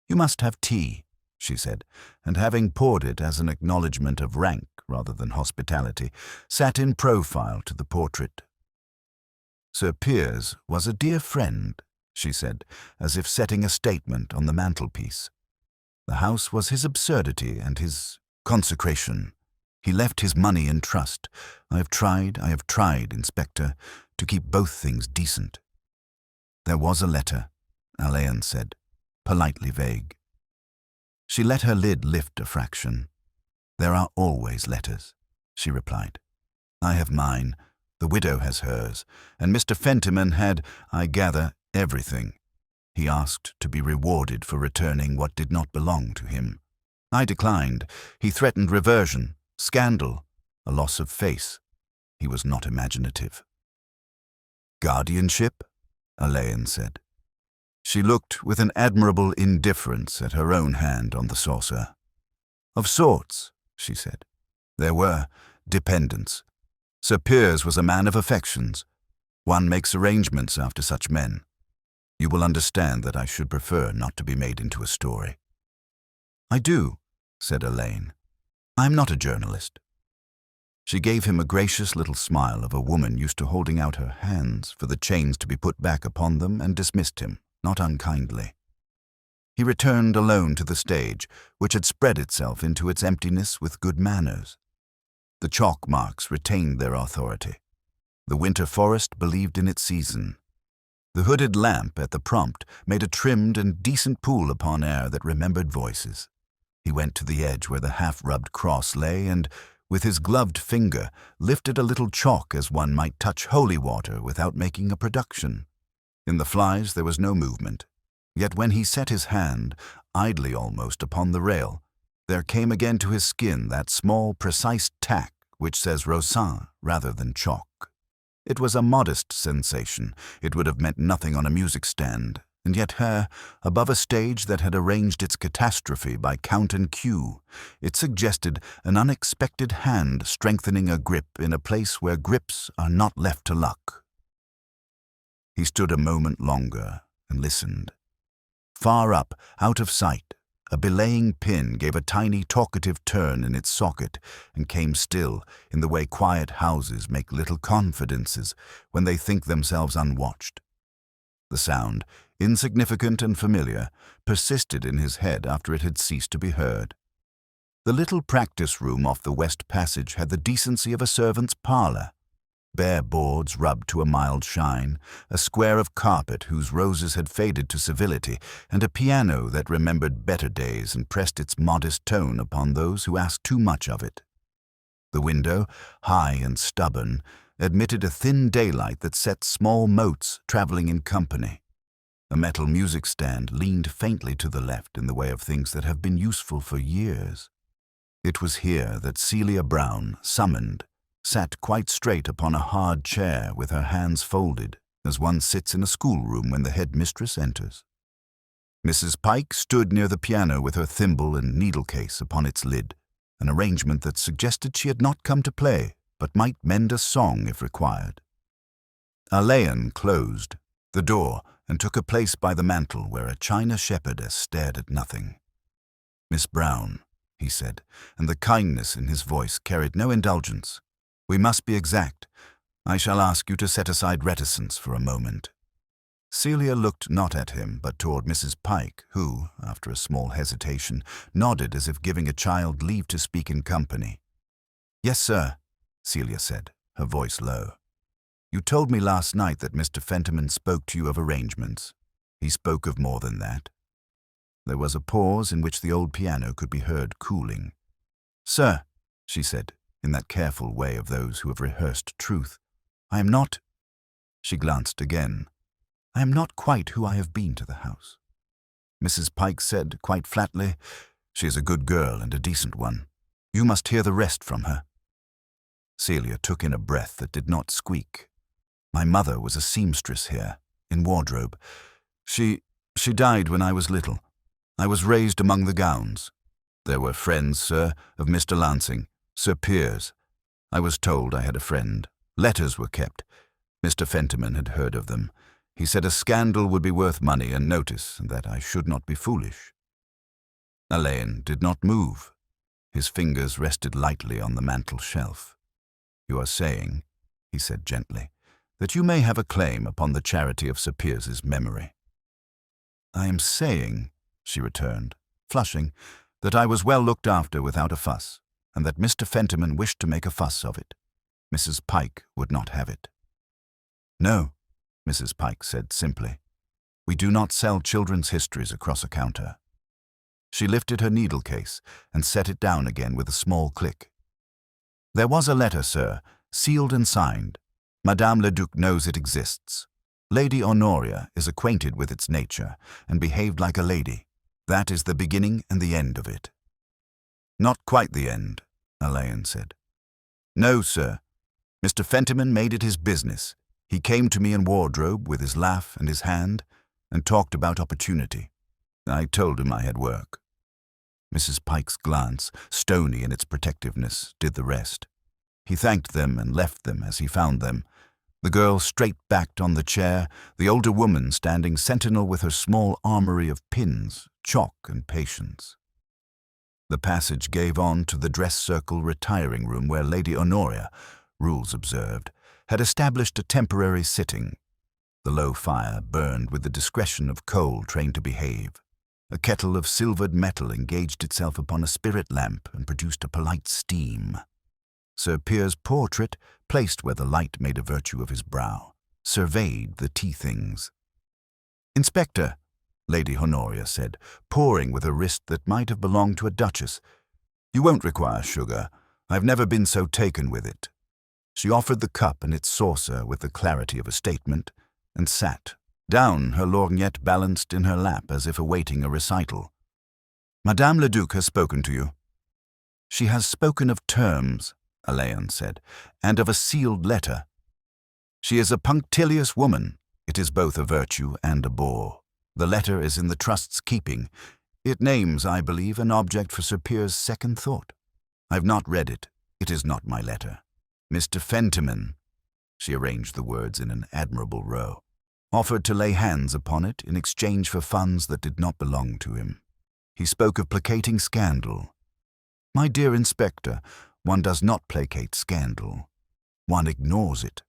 "You must have tea," she said, and having poured it as an acknowledgment of rank rather than hospitality, sat in profile to the portrait. "Sir Piers was a dear friend," she said, as if setting a statement on the mantelpiece. "The house was his absurdity and his consecration. He left his money in trust. I have tried, Inspector, to keep both things decent." "There was a letter," Alleyn said, politely vague. She let her lid lift a fraction. "There are always letters," she replied. "I have mine, The widow has hers, and Mr. Fentiman had, I gather, everything. He asked to be rewarded for returning what did not belong to him. I declined. He threatened reversion, scandal, a loss of face. He was not imaginative. Guardianship? Alleyn said. She looked with an admirable indifference at her own hand on the saucer. Of sorts, she said. There were dependents. Sir Piers was a man of affections. One makes arrangements after such men. You will understand that I should prefer not to be made into a story. I do, said Alleyn. I'm not a journalist. She gave him a gracious little smile of a woman used to holding out her hands for the chains to be put back upon them, and dismissed him, not unkindly. He returned alone to the stage, which had spread itself into its emptiness with good manners. The chalk marks retained their authority. The winter forest believed in its season. The hooded lamp at the prompt made a trimmed and decent pool upon air that remembered voices. He went to the edge where the half-rubbed cross lay, and, with his gloved finger, lifted a little chalk as one might touch holy water without making a production. In the flies there was no movement, yet when he set his hand, idly almost, upon the rail, there came again to his skin that small, precise tack which says rosin rather than chalk. It was a modest sensation. It would have meant nothing on a music stand, and yet here, above a stage that had arranged its catastrophe by count and cue, it suggested an unexpected hand strengthening a grip in a place where grips are not left to luck. He stood a moment longer and listened. Far up, out of sight, a belaying pin gave a tiny talkative turn in its socket and came still, in the way quiet houses make little confidences when they think themselves unwatched. The sound, insignificant and familiar, persisted in his head after it had ceased to be heard. The little practice room off the west passage had the decency of a servant's parlour. Bare boards rubbed to a mild shine, a square of carpet whose roses had faded to civility, and a piano that remembered better days and pressed its modest tone upon those who asked too much of it. The window, high and stubborn, admitted a thin daylight that set small motes travelling in company. A metal music stand leaned faintly to the left in the way of things that have been useful for years. It was here that Celia Brown, summoned, sat quite straight upon a hard chair with her hands folded, as one sits in a schoolroom when the headmistress enters. Mrs. Pike stood near the piano with her thimble and needle-case upon its lid, an arrangement that suggested she had not come to play, but might mend a song if required. Alleyn closed the door and took a place by the mantel where a china shepherdess stared at nothing. "Miss Brown," he said, and the kindness in his voice carried no indulgence. "We must be exact. I shall ask you to set aside reticence for a moment." Celia looked not at him, but toward Mrs. Pike, who, after a small hesitation, nodded as if giving a child leave to speak in company. "Yes, sir," Celia said, her voice low. "You told me last night that Mr. Fentiman spoke to you of arrangements. He spoke of more than that." There was a pause in which the old piano could be heard cooling. "Sir," she said, in that careful way of those who have rehearsed truth, "I am not—" She glanced again. "I am not quite who I have been to the house." Mrs. Pike said, quite flatly, "She is a good girl and a decent one. You must hear the rest from her." Celia took in a breath that did not squeak. "My mother was a seamstress here, in wardrobe. She died when I was little. I was raised among the gowns. There were friends, sir, of Mr. Lansing, Sir Piers. I was told I had a friend. Letters were kept. Mr. Fentiman had heard of them. He said a scandal would be worth money and notice, and that I should not be foolish." Alleyn did not move. His fingers rested lightly on the mantel shelf. "You are saying," he said gently, "that you may have a claim upon the charity of Sir Piers's memory." "I am saying," she returned, flushing, "that I was well looked after without a fuss, and that Mr. Fentiman wished to make a fuss of it. Mrs. Pike would not have it." "No," Mrs. Pike said simply. "We do not sell children's histories across a counter." She lifted her needle-case and set it down again with a small click. "There was a letter, sir, sealed and signed. Madame Leduc knows it exists. Lady Honoria is acquainted with its nature and behaved like a lady. That is the beginning and the end of it." "Not quite the end," Alleyn said. "No, sir. Mr. Fentiman made it his business. He came to me in wardrobe with his laugh and his hand and talked about opportunity. I told him I had work." Mrs. Pike's glance, stony in its protectiveness, did the rest. He thanked them and left them as he found them, the girl straight-backed on the chair, the older woman standing sentinel with her small armory of pins, chalk, and patience. The passage gave on to the dress-circle retiring room where Lady Honoria, rules observed, had established a temporary sitting. The low fire burned with the discretion of coal trained to behave. A kettle of silvered metal engaged itself upon a spirit lamp and produced a polite steam. Sir Piers's portrait, placed where the light made a virtue of his brow, surveyed the tea-things. "Inspector," Lady Honoria said, pouring with a wrist that might have belonged to a duchess, "you won't require sugar. I've never been so taken with it." She offered the cup and its saucer with the clarity of a statement, and sat down, her lorgnette balanced in her lap as if awaiting a recital. "Madame Leduc has spoken to you." "She has spoken of terms," Alleyn said, "and of a sealed letter. She is a punctilious woman. It is both a virtue and a bore. The letter is in the trust's keeping. It names, I believe, an object for Sir Piers's second thought. I've not read it. It is not my letter. Mr. Fentiman," she arranged the words in an admirable row, "offered to lay hands upon it in exchange for funds that did not belong to him. He spoke of placating scandal. My dear Inspector, one does not placate scandal. One ignores it.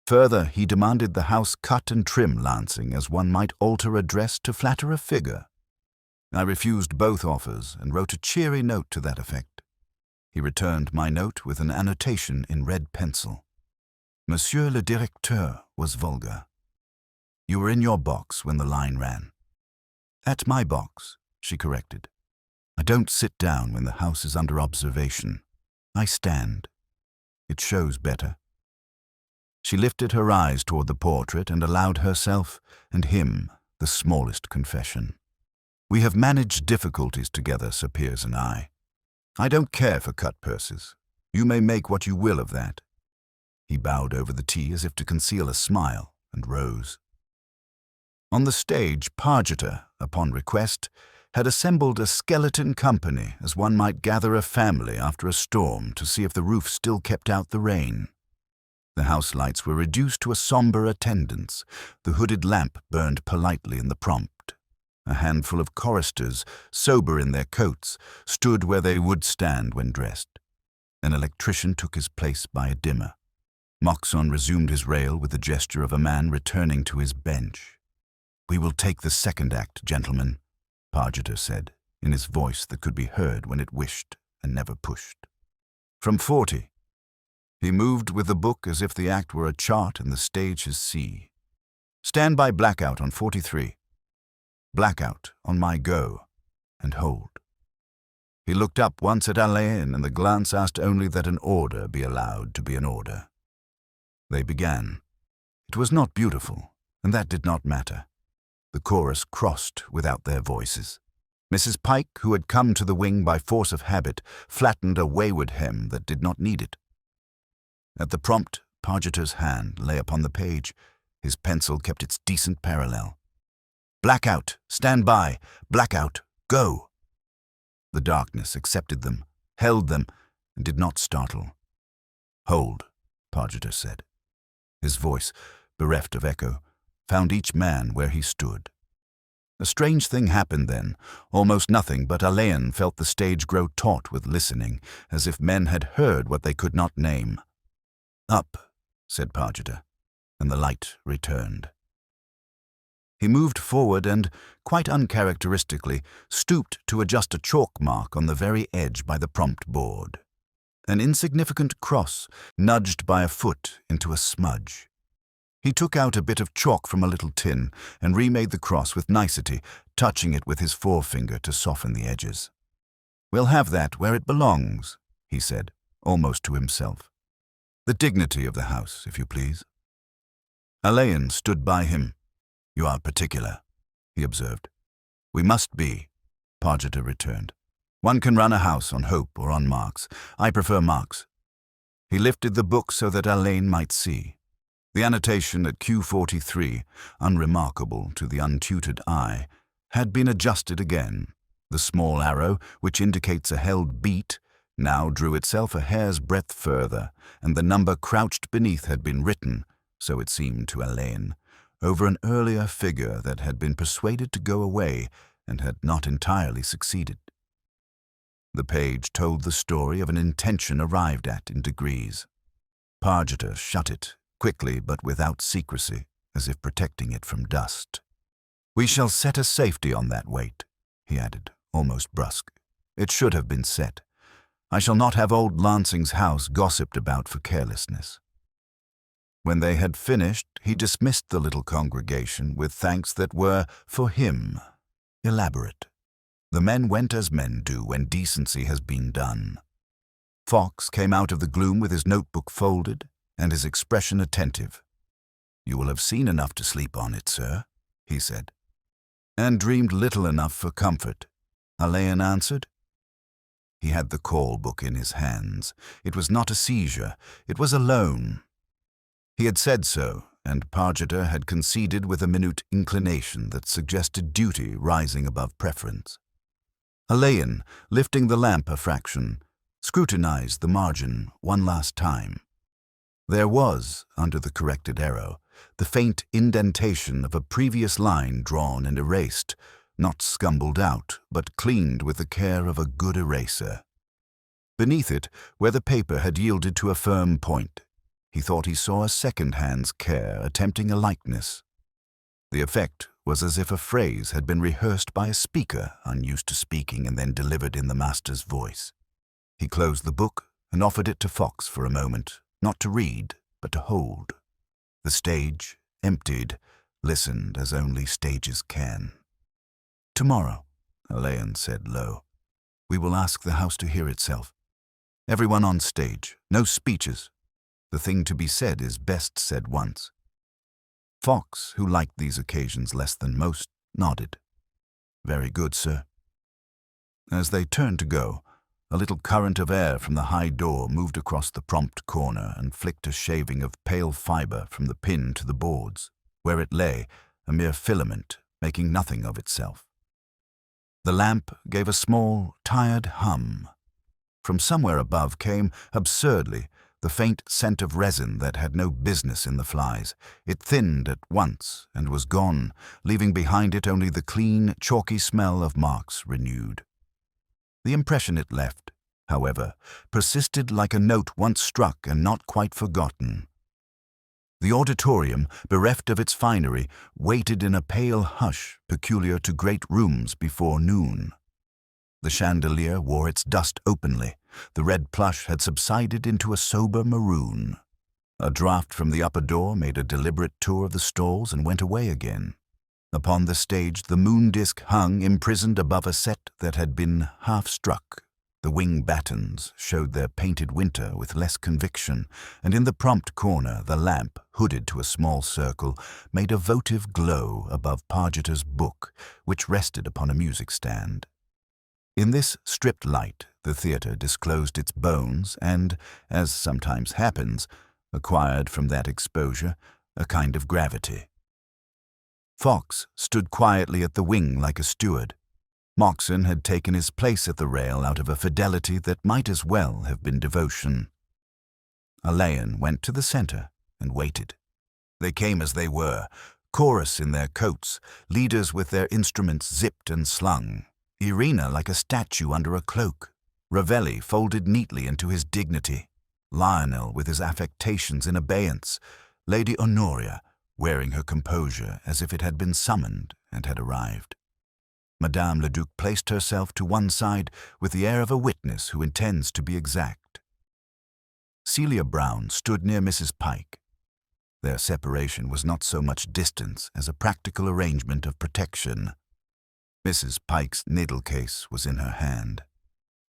Further, he demanded the house cut and trim Lancing as one might alter a dress to flatter a figure. I refused both offers and wrote a cheery note to that effect. He returned my note with an annotation in red pencil. Monsieur le Directeur was vulgar. You were in your box when the line ran." "At my box," she corrected. "I don't sit down when the house is under observation. I stand. It shows better." She lifted her eyes toward the portrait and allowed herself and him the smallest confession. "We have managed difficulties together, Sir Piers and I. I don't care for cut purses. You may make what you will of that." He bowed over the tea as if to conceal a smile and rose. On the stage, Pargeter, upon request, had assembled a skeleton company as one might gather a family after a storm to see if the roof still kept out the rain. The house lights were reduced to a somber attendance. The hooded lamp burned politely in the prompt. A handful of choristers, sober in their coats, stood where they would stand when dressed. An electrician took his place by a dimmer. Moxon resumed his rail with the gesture of a man returning to his bench. "We will take the second act, gentlemen," Pargeter said, in his voice that could be heard when it wished and never pushed. "From 40. He moved with the book as if the act were a chart and the stage his sea. "Stand by blackout on 43. Blackout on my go, and hold." He looked up once at Alleyn, and the glance asked only that an order be allowed to be an order. They began. It was not beautiful, and that did not matter. The chorus crossed without their voices. Mrs. Pike, who had come to the wing by force of habit, flattened a wayward hem that did not need it. At the prompt, Pargeter's hand lay upon the page. His pencil kept its decent parallel. "Blackout, stand by, blackout, go." The darkness accepted them, held them, and did not startle. "Hold," Pargeter said. His voice, bereft of echo, found each man where he stood. A strange thing happened then. Almost nothing, but Alleyn felt the stage grow taut with listening, as if men had heard what they could not name. "Up," said Pargeter, and the light returned. He moved forward and, quite uncharacteristically, stooped to adjust a chalk mark on the very edge by the prompt board. An insignificant cross, nudged by a foot into a smudge. He took out a bit of chalk from a little tin and remade the cross with nicety, touching it with his forefinger to soften the edges. "We'll have that where it belongs," he said, almost to himself. The dignity of the house, if you please. Alleyn stood by him. You are particular, he observed. We must be, Pargeter returned. One can run a house on hope or on marks. I prefer marks. He lifted the book so that Alleyn might see. The annotation at Q43, unremarkable to the untutored eye, had been adjusted again. The small arrow, which indicates a held beat, now drew itself a hair's breadth further, and the number crouched beneath had been written, so it seemed to Alleyn, over an earlier figure that had been persuaded to go away and had not entirely succeeded. The page told the story of an intention arrived at in degrees. Pargeter shut it, quickly but without secrecy, as if protecting it from dust. We shall set a safety on that weight, he added, almost brusque. It should have been set. I shall not have old Lansing's house gossiped about for carelessness. When they had finished, he dismissed the little congregation with thanks that were, for him, elaborate. The men went as men do when decency has been done. Fox came out of the gloom with his notebook folded and his expression attentive. You will have seen enough to sleep on it, sir, he said. And dreamed little enough for comfort, Alleyn answered. He had the call book in his hands. It was not a seizure, it was a loan. He had said so, and Pargeter had conceded with a minute inclination that suggested duty rising above preference. Alleyn, lifting the lamp a fraction, scrutinized the margin one last time. There was, under the corrected arrow, the faint indentation of a previous line drawn and erased, not scumbled out, but cleaned with the care of a good eraser. Beneath it, where the paper had yielded to a firm point, he thought he saw a second hand's care attempting a likeness. The effect was as if a phrase had been rehearsed by a speaker unused to speaking and then delivered in the master's voice. He closed the book and offered it to Fox for a moment, not to read, but to hold. The stage, emptied, listened as only stages can. Tomorrow, Alleyn said low, we will ask the house to hear itself. Everyone on stage, no speeches. The thing to be said is best said once. Fox, who liked these occasions less than most, nodded. Very good, sir. As they turned to go, a little current of air from the high door moved across the prompt corner and flicked a shaving of pale fibre from the pin to the boards, where it lay, a mere filament, making nothing of itself. The lamp gave a small, tired hum. From somewhere above came, absurdly, the faint scent of resin that had no business in the flies. It thinned at once and was gone, leaving behind it only the clean, chalky smell of marks renewed. The impression it left, however, persisted like a note once struck and not quite forgotten. The auditorium, bereft of its finery, waited in a pale hush peculiar to great rooms before noon. The chandelier wore its dust openly. The red plush had subsided into a sober maroon. A draught from the upper door made a deliberate tour of the stalls and went away again. Upon the stage the moon disk hung imprisoned above a set that had been half struck. The wing battens showed their painted winter with less conviction, and in the prompt corner the lamp, hooded to a small circle, made a votive glow above Pargeter's book, which rested upon a music stand. In this stripped light, the theatre disclosed its bones and, as sometimes happens, acquired from that exposure a kind of gravity. Fox stood quietly at the wing like a steward. Moxon had taken his place at the rail out of a fidelity that might as well have been devotion. Alleyn went to the centre and waited. They came as they were, chorus in their coats, leaders with their instruments zipped and slung, Irina like a statue under a cloak, Ravelli folded neatly into his dignity, Lionel with his affectations in abeyance, Lady Honoria wearing her composure as if it had been summoned and had arrived. Madame Leduc placed herself to one side with the air of a witness who intends to be exact. Celia Brown stood near Mrs. Pike. Their separation was not so much distance as a practical arrangement of protection. Mrs. Pike's needle-case was in her hand.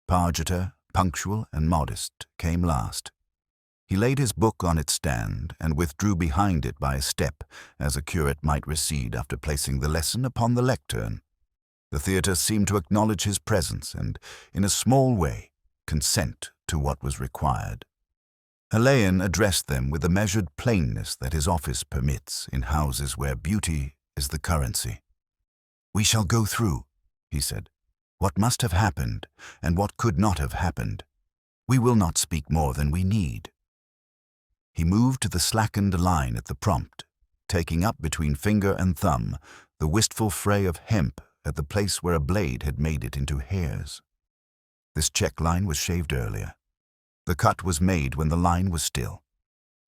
Pargeter, punctual and modest, came last. He laid his book on its stand and withdrew behind it by a step, as a curate might recede after placing the lesson upon the lectern. The theatre seemed to acknowledge his presence and, in a small way, consent to what was required. Alleyn addressed them with the measured plainness that his office permits in houses where beauty is the currency. "We shall go through," he said, "what must have happened and what could not have happened. We will not speak more than we need." He moved to the slackened line at the prompt, taking up between finger and thumb the wistful fray of hemp at the place where a blade had made it into hairs. This check line was shaved earlier. The cut was made when the line was still.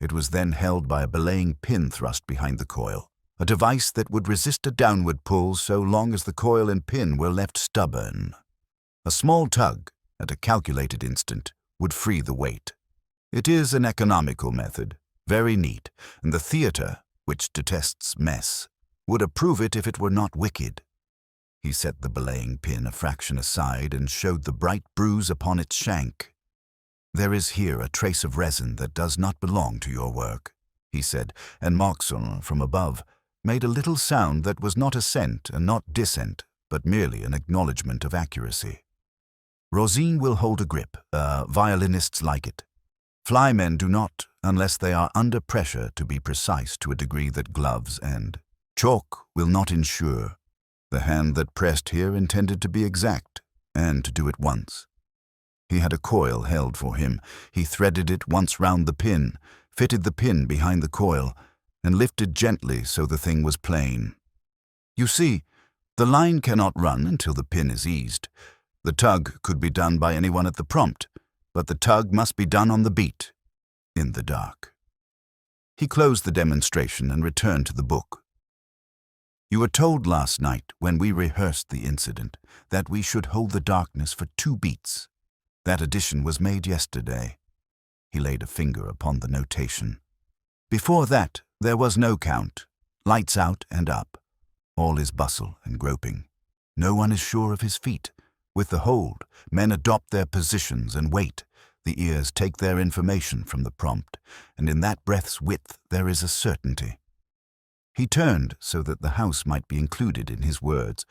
It was then held by a belaying pin thrust behind the coil, a device that would resist a downward pull so long as the coil and pin were left stubborn. A small tug, at a calculated instant, would free the weight. It is an economical method, very neat, and the theatre, which detests mess, would approve it if it were not wicked. He set the belaying pin a fraction aside and showed the bright bruise upon its shank. "There is here a trace of resin that does not belong to your work," he said, and Moxon, from above, made a little sound that was not assent and not dissent, but merely an acknowledgment of accuracy. "Rosine will hold a grip. Violinists like it. Flymen do not, unless they are under pressure to be precise to a degree that gloves and chalk will not ensure. The hand that pressed here intended to be exact, and to do it once. He had a coil held for him. He threaded it once round the pin, fitted the pin behind the coil, and lifted gently so the thing was plain. You see, the line cannot run until the pin is eased. The tug could be done by anyone at the prompt, but the tug must be done on the beat, in the dark." He closed the demonstration and returned to the book. "You were told last night, when we rehearsed the incident, that we should hold the darkness for 2 beats. That addition was made yesterday." He laid a finger upon the notation. "Before that, there was no count. Lights out and up. All is bustle and groping. No one is sure of his feet. With the hold, men adopt their positions and wait. The ears take their information from the prompt, and in that breath's width there is a certainty." He turned so that the house might be included in his words.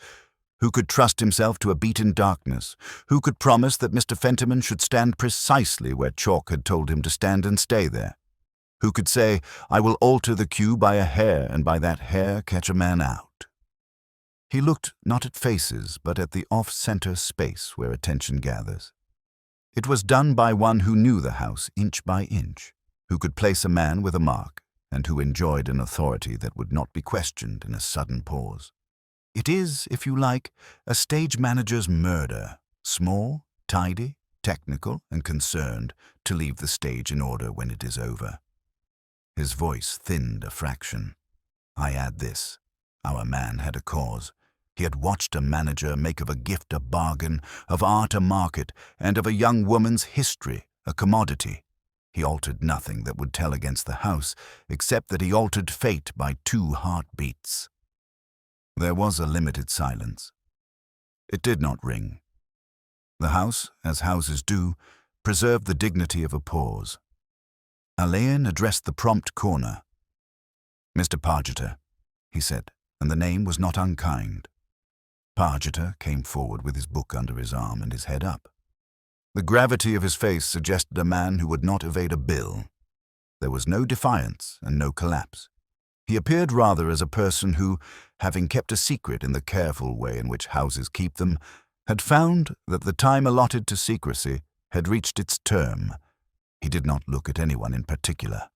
Who could trust himself to a beat in darkness? Who could promise that Mr. Fentiman should stand precisely where Chalk had told him to stand and stay there? Who could say, "I will alter the cue by a hair, and by that hair catch a man out"? He looked not at faces, but at the off-center space where attention gathers. It was done by one who knew the house inch by inch, who could place a man with a mark, and who enjoyed an authority that would not be questioned in a sudden pause. It is, if you like, a stage manager's murder, small, tidy, technical, and concerned to leave the stage in order when it is over. His voice thinned a fraction. I add this: our man had a cause. He had watched a manager make of a gift a bargain, of art a market, and of a young woman's history a commodity. He altered nothing that would tell against the house, except that he altered fate by 2 heartbeats. There was a limited silence. It did not ring. The house, as houses do, preserved the dignity of a pause. Alleyn addressed the prompt corner. "Mr. Pargeter," he said, and the name was not unkind. Pargeter came forward with his book under his arm and his head up. The gravity of his face suggested a man who would not evade a bill. There was no defiance and no collapse. He appeared rather as a person who, having kept a secret in the careful way in which houses keep them, had found that the time allotted to secrecy had reached its term. He did not look at anyone in particular.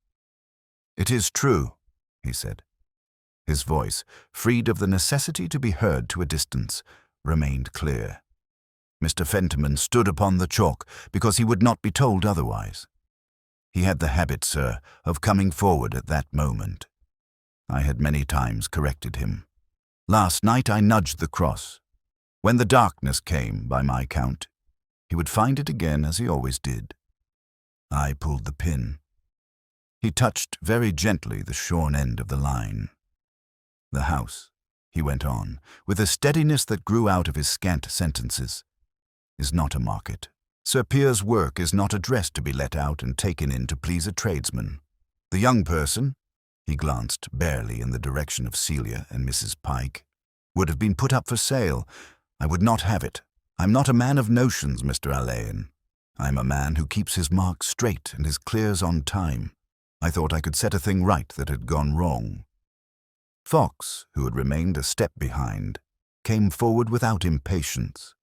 "It is true," he said. His voice, freed of the necessity to be heard to a distance, remained clear. Mr. Fentiman stood upon the chalk because he would not be told otherwise. He had the habit, sir, of coming forward at that moment. I had many times corrected him. Last night I nudged the cross. When the darkness came, by my count, he would find it again as he always did. I pulled the pin. He touched very gently the shorn end of the line. "The house," he went on, with a steadiness that grew out of his scant sentences, "is not a market, Sir Piers's work is not a dress to be let out and taken in to please a tradesman. The young person," he glanced barely in the direction of Celia and Mrs. Pike, "would have been put up for sale. I would not have it. I'm not a man of notions, Mr. Alleyn. I'm a man who keeps his marks straight and his clears on time. I thought I could set a thing right that had gone wrong." Fox, who had remained a step behind, came forward without impatience.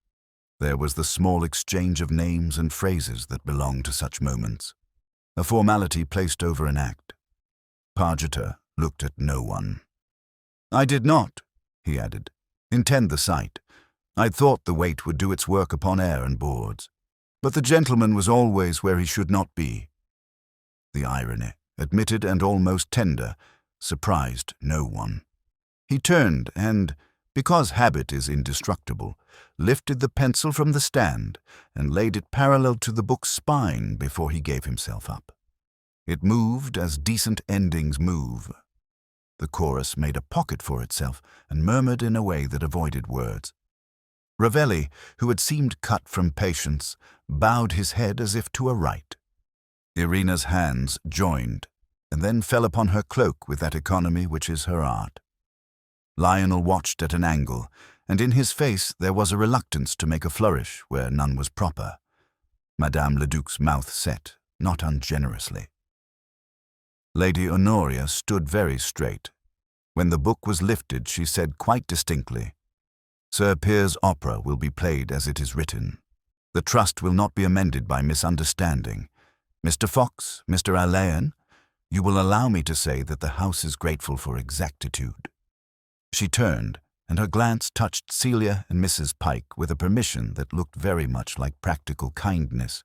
There was the small exchange of names and phrases that belong to such moments, a formality placed over an act. Pargeter looked at no one. "I did not," he added, "intend the sight. I'd thought the weight would do its work upon air and boards. But the gentleman was always where he should not be." The irony, admitted and almost tender, surprised no one. He turned and, because habit is indestructible, lifted the pencil from the stand and laid it parallel to the book's spine before he gave himself up. It moved as decent endings move. The chorus made a pocket for itself and murmured in a way that avoided words. Ravelli, who had seemed cut from patience, bowed his head as if to a rite. Irina's hands joined and then fell upon her cloak with that economy which is her art. Lionel watched at an angle, and in his face there was a reluctance to make a flourish where none was proper. Madame Leduc's mouth set, not ungenerously. Lady Honoria stood very straight. When the book was lifted, she said quite distinctly, "Sir Piers's opera will be played as it is written. The trust will not be amended by misunderstanding. Mr. Fox, Mr. Alleyn, you will allow me to say that the house is grateful for exactitude." She turned, and her glance touched Celia and Mrs. Pike with a permission that looked very much like practical kindness.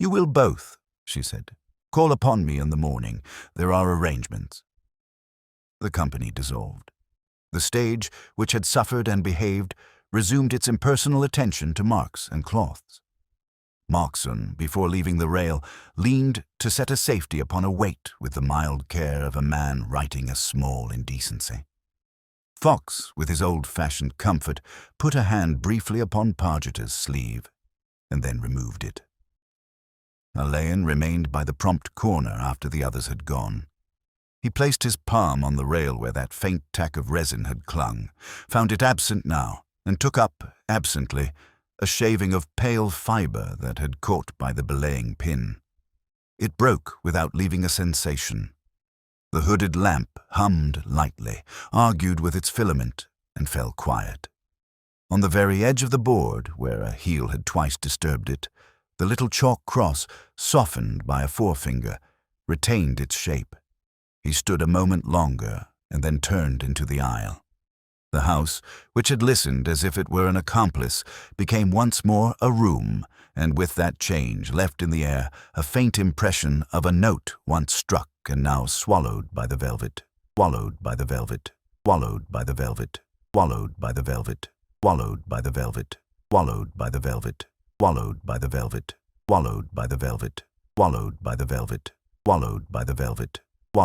"You will both," she said. "Call upon me in the morning. There are arrangements." The company dissolved. The stage, which had suffered and behaved, resumed its impersonal attention to marks and cloths. Moxon, before leaving the rail, leaned to set a safety upon a weight with the mild care of a man righting a small indecency. Fox, with his old-fashioned comfort, put a hand briefly upon Pargeter's sleeve, and then removed it. Alleyn remained by the prompt corner after the others had gone. He placed his palm on the rail where that faint tack of resin had clung, found it absent now, and took up, absently, a shaving of pale fibre that had caught by the belaying pin. It broke without leaving a sensation. The hooded lamp hummed lightly, argued with its filament, and fell quiet. On the very edge of the board, where a heel had twice disturbed it, the little chalk cross, softened by a forefinger, retained its shape. He stood a moment longer, and then turned into the aisle. The house, which had listened as if it were an accomplice, became once more a room, and with that change left in the air a faint impression of a note once struck and now swallowed by the velvet, swallowed by the velvet, swallowed by the velvet, swallowed by the velvet, swallowed by the velvet, swallowed by the velvet, swallowed by the velvet, swallowed by the velvet, swallowed by the velvet, swallowed by the velvet,